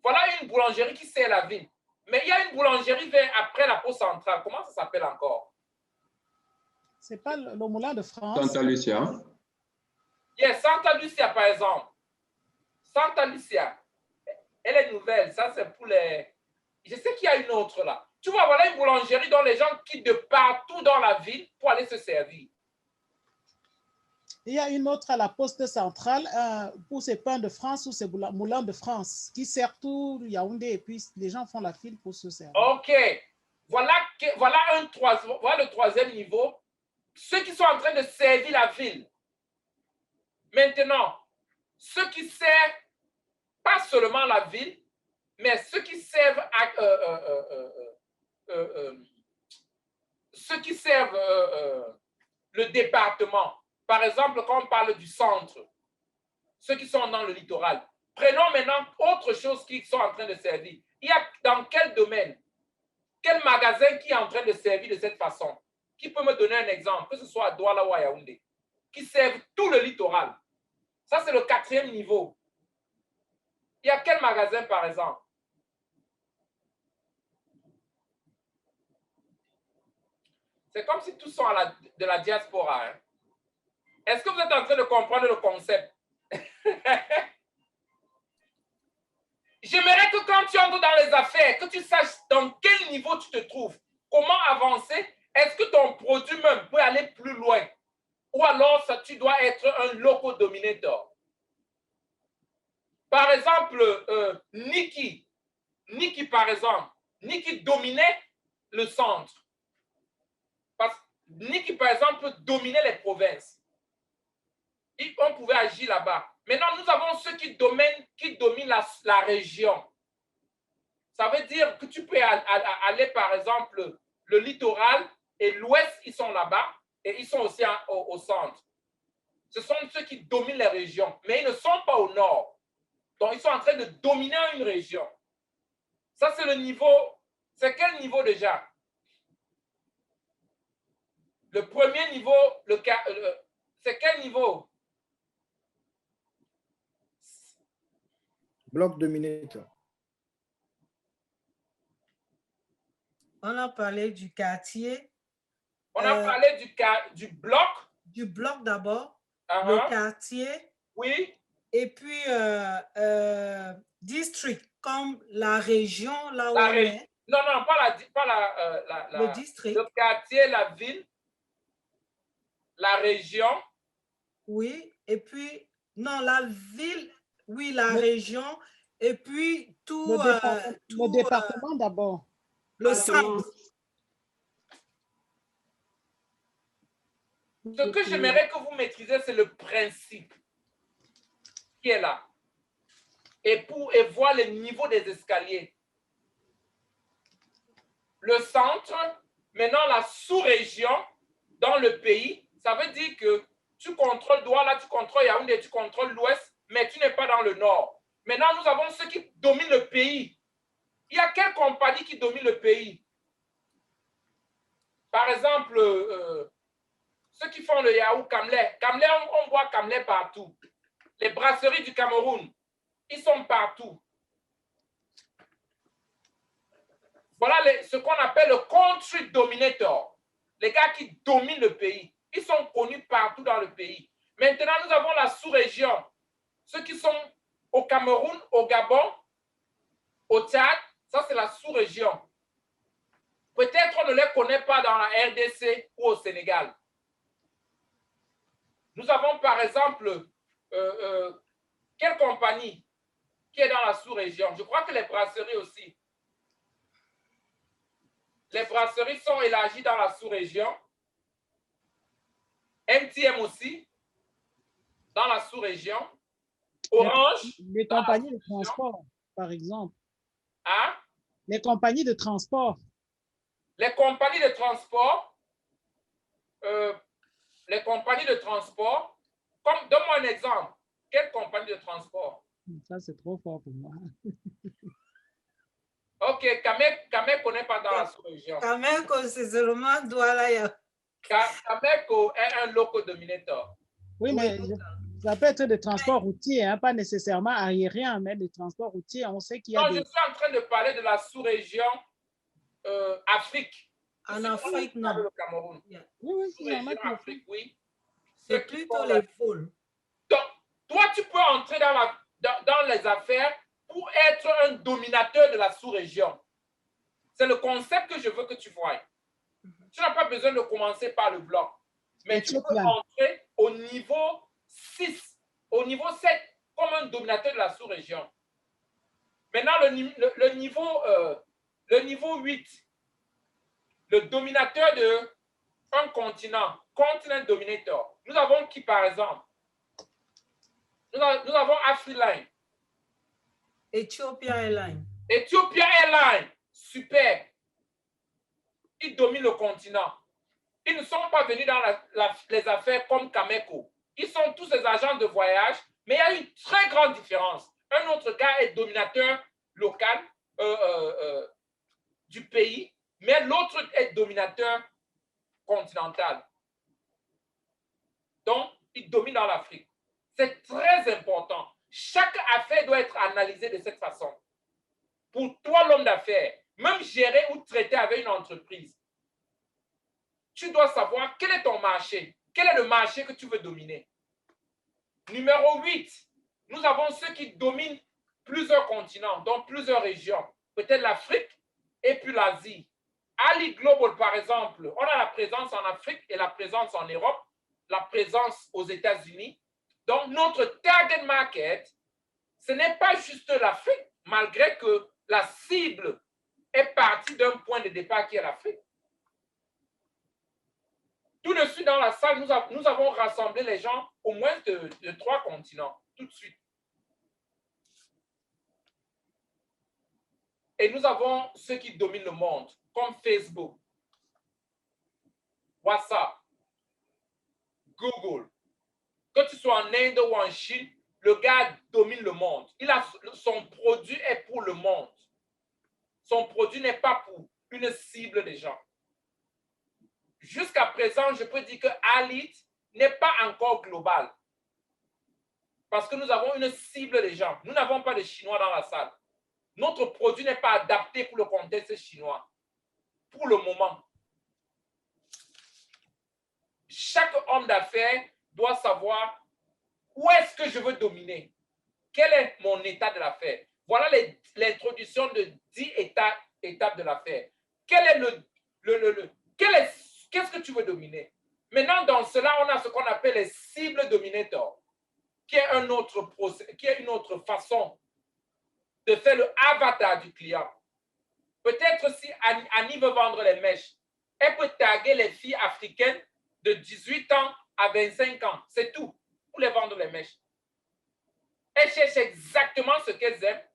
Voilà une boulangerie qui sert la ville. Mais il y a une boulangerie vers après la pause centrale. Comment ça s'appelle encore? C'est pas le Moulin de France. Santa Lucia. Yes, Santa Lucia, par exemple. Santa Lucia, elle est nouvelle. Ça, c'est pour les... Je sais qu'il y a une autre là. Tu vois, voilà une boulangerie dont les gens quittent de partout dans la ville pour aller se servir. Il y a une autre à la poste centrale pour ces pains de France ou ces moulins de France qui servent tout Yaoundé et puis les gens font la file pour se servir. OK. Voilà le troisième niveau. Ceux qui sont en train de servir la ville. Maintenant, ceux qui servent pas seulement la ville, mais ceux qui servent le département. Par exemple, quand on parle du centre, ceux qui sont dans le littoral. Prenons maintenant autre chose qui sont en train de servir. Il y a dans quel domaine, quel magasin qui est en train de servir de cette façon? Qui peut me donner un exemple, que ce soit à Douala ou à Yaoundé, qui servent tout le littoral? Ça, c'est le quatrième niveau. Il y a quel magasin, par exemple? C'est comme si tous sont de la diaspora. Hein? Est-ce que vous êtes en train de comprendre le concept? J'aimerais que quand tu entres dans les affaires, que tu saches dans quel niveau tu te trouves, comment avancer. Est-ce que ton produit même peut aller plus loin? Ou alors, ça, tu dois être un local dominator. Par exemple, Niki, par exemple, Niki dominait le centre. Parce que Niki, par exemple, dominait les provinces. On pouvait agir là-bas. Maintenant, nous avons ceux qui dominent la région. Ça veut dire que tu peux aller, par exemple, le littoral et l'ouest, ils sont là-bas et ils sont aussi au centre. Ce sont ceux qui dominent les régions, mais ils ne sont pas au nord. Donc, ils sont en train de dominer une région. Ça, c'est le niveau. C'est quel niveau déjà? Le premier niveau, c'est quel niveau? Bloc dominateur. On a parlé du quartier. On a parlé du bloc. Du bloc d'abord. Le quartier. Oui. Et puis, district, comme la région, là où on est. Non, pas le district. Le quartier, la ville, la région. Oui, et puis, non, la ville, oui, la région, et puis tout... Le département d'abord. Le centre. Ce que j'aimerais que vous maîtrisez, c'est le principe qui est là. Et voir le niveau des escaliers. Le centre, maintenant la sous-région dans le pays, ça veut dire que tu contrôles Douala, tu contrôles Yaoundé, tu contrôles l'ouest, mais tu n'es pas dans le nord. Maintenant, nous avons ceux qui dominent le pays. Il y a quelle compagnie qui domine le pays? Par exemple, ceux qui font le yaourt Camlet. Camlet, on voit Camlet partout. Les brasseries du Cameroun, ils sont partout. Voilà ce qu'on appelle le country dominator. Les gars qui dominent le pays. Ils sont connus partout dans le pays. Maintenant, nous avons la sous-région. Ceux qui sont au Cameroun, au Gabon, au Tchad, ça c'est la sous-région. Peut-être on ne les connaît pas dans la RDC ou au Sénégal. Nous avons par exemple, quelle compagnie qui est dans la sous-région? Je crois que les brasseries aussi. Les brasseries sont élargies dans la sous-région. MTM aussi, dans la sous-région. Orange. Les compagnies de transport, par exemple. Hein? Les compagnies de transport. Les compagnies de transport, donne-moi un exemple. Quelle compagnie de transport? Ça, c'est trop fort pour moi. Ok, Kameko ne connaît pas dans la sous-région. Kameko, c'est seulement Douala. Kameko est un local dominator. Oui, mais ça peut être des transports routiers, hein, pas nécessairement aériens, mais des transports routiers. On sait qu'il y a Non, je suis en train de parler de la sous-région Afrique. En Afrique, non. Le Cameroun. Yeah. Oui, il y en a qui Afrique, oui. C'est plutôt les foules. Donc, toi, tu peux entrer dans les affaires pour être un dominateur de la sous-région. C'est le concept que je veux que tu vois. Tu n'as pas besoin de commencer par le bloc. Mais tu peux entrer au niveau 6, au niveau 7, comme un dominateur de la sous-région. Maintenant, le niveau 8, le dominateur d'un continent dominator. Nous avons qui, par exemple? Nous avons Afriline. Ethiopia Airlines. Ethiopia Airlines, super. Ils dominent le continent. Ils ne sont pas venus dans les affaires comme Kameko. Ils sont tous des agents de voyage, mais il y a une très grande différence. Un autre gars est dominateur local du pays, mais l'autre est dominateur continental. Donc, il domine dans l'Afrique. C'est très important. Chaque affaire doit être analysée de cette façon. Pour toi, l'homme d'affaires, même gérer ou traiter avec une entreprise, tu dois savoir quel est ton marché. Quel est le marché que tu veux dominer? Numéro 8, nous avons ceux qui dominent plusieurs continents, donc plusieurs régions. Peut-être l'Afrique et puis l'Asie. Ali Global, par exemple, on a la présence en Afrique et la présence en Europe, la présence aux États-Unis. Donc, notre target market, ce n'est pas juste l'Afrique, malgré que la cible est partie d'un point de départ qui est l'Afrique. Tout de suite dans la salle, nous avons rassemblé les gens au moins de 3 continents, tout de suite. Et nous avons ceux qui dominent le monde, comme Facebook, WhatsApp, Google. Que tu sois en Inde ou en Chine, le gars domine le monde. Son produit est pour le monde. Son produit n'est pas pour une cible des gens. Jusqu'à présent, je peux dire que Alit n'est pas encore global. Parce que nous avons une cible des gens. Nous n'avons pas de Chinois dans la salle. Notre produit n'est pas adapté pour le contexte chinois. Pour le moment. Chaque homme d'affaires doit savoir où est-ce que je veux dominer. Quel est mon état de l'affaire? Voilà l'introduction de 10 étapes de l'affaire. Qu'est-ce que tu veux dominer? Maintenant, dans cela, on a ce qu'on appelle les cibles dominators, qui est une autre façon de faire le avatar du client. Peut-être si Annie veut vendre les mèches, elle peut taguer les filles africaines de 18 ans à 25 ans. C'est tout pour les vendre les mèches. Elle cherche exactement ce qu'elles aiment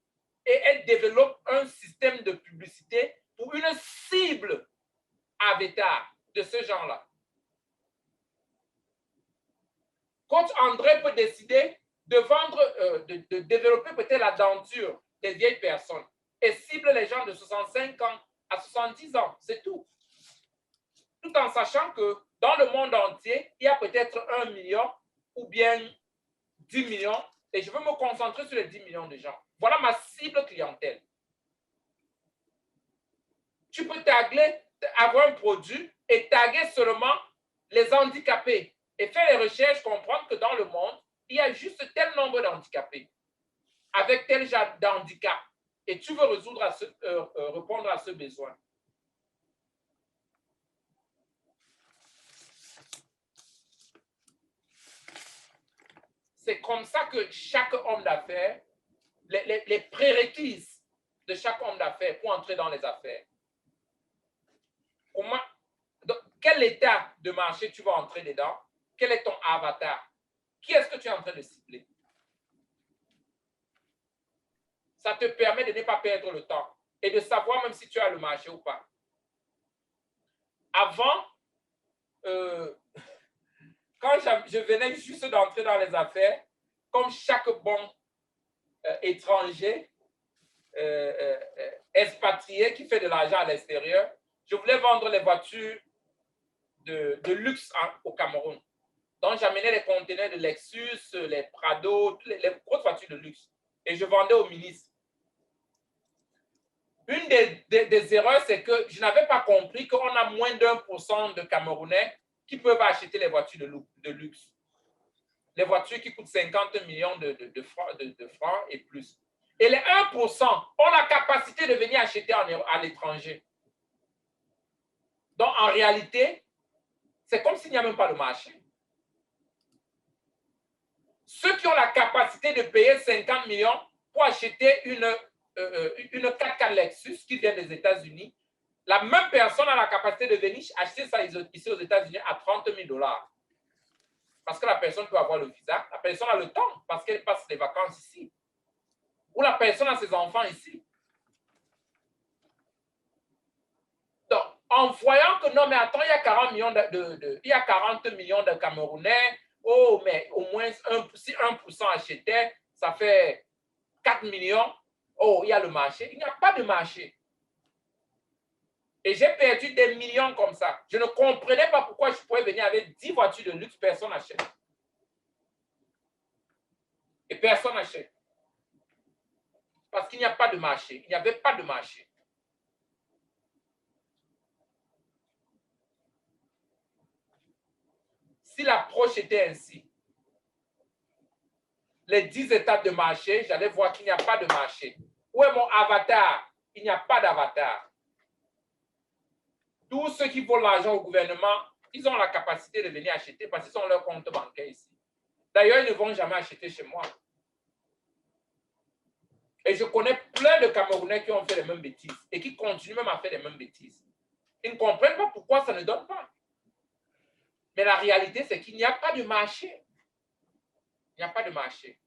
et elle développe un système de publicité pour une cible avatar de ce genre-là. Coach André peut décider de vendre, de développer peut-être la denture des vieilles personnes et cible les gens de 65 ans à 70 ans. C'est tout. Tout en sachant que Dans le monde entier, il y a peut-être 1 million ou bien 10 millions et je veux me concentrer sur les 10 millions de gens. Voilà ma cible clientèle. Tu peux taguer, avoir un produit et taguer seulement les handicapés et faire les recherches, comprendre que dans le monde, il y a juste tel nombre d'handicapés avec tel genre d'handicap et tu veux répondre à ce besoin. C'est comme ça que chaque homme d'affaires, les prérequis de chaque homme d'affaires pour entrer dans les affaires. Quel état de marché tu vas entrer dedans? Quel est ton avatar? Qui est-ce que tu es en train de cibler? Ça te permet de ne pas perdre le temps et de savoir même si tu as le marché ou pas. Avant, quand je venais juste d'entrer dans les affaires, comme chaque bon étranger, expatrié qui fait de l'argent à l'extérieur, je voulais vendre les voitures de luxe au Cameroun. Donc, j'amenais les conteneurs de Lexus, les Prado, les grosses voitures de luxe. Et je vendais aux ministres. Une des erreurs, c'est que je n'avais pas compris qu'on a moins d'1% de Camerounais qui peuvent acheter les voitures de luxe. Les voitures qui coûtent 50 millions de francs et plus. Et les 1% ont la capacité de venir acheter à l'étranger. Donc, en réalité, c'est comme s'il n'y a même pas de marché. Ceux qui ont la capacité de payer 50 millions pour acheter une 4x4 Lexus qui vient des États-Unis, la même personne a la capacité de venir acheter ça ici aux États-Unis à 30 000 $. Parce que la personne peut avoir le visa, la personne a le temps parce qu'elle passe les vacances ici. Ou la personne a ses enfants ici. Donc, en voyant que non, mais attends, il y a 40 millions de Camerounais, oh, mais au moins si 1% achetait, ça fait 4 millions. Oh, il y a le marché. Il n'y a pas de marché. Et j'ai perdu des millions comme ça. Je ne comprenais pas pourquoi je pouvais venir avec 10 voitures de luxe, personne n'achète. Et personne n'achète. Parce qu'il n'y a pas de marché. Il n'y avait pas de marché. Si l'approche était ainsi, les 10 étapes de marché, j'allais voir qu'il n'y a pas de marché. Où est mon avatar? Il n'y a pas d'avatar. Tous ceux qui volent l'argent au gouvernement, ils ont la capacité de venir acheter parce qu'ils ont leur compte bancaire ici. D'ailleurs, ils ne vont jamais acheter chez moi. Et je connais plein de Camerounais qui ont fait les mêmes bêtises et qui continuent même à faire les mêmes bêtises. Ils ne comprennent pas pourquoi ça ne donne pas. Mais la réalité, c'est qu'il n'y a pas de marché. Il n'y a pas de marché.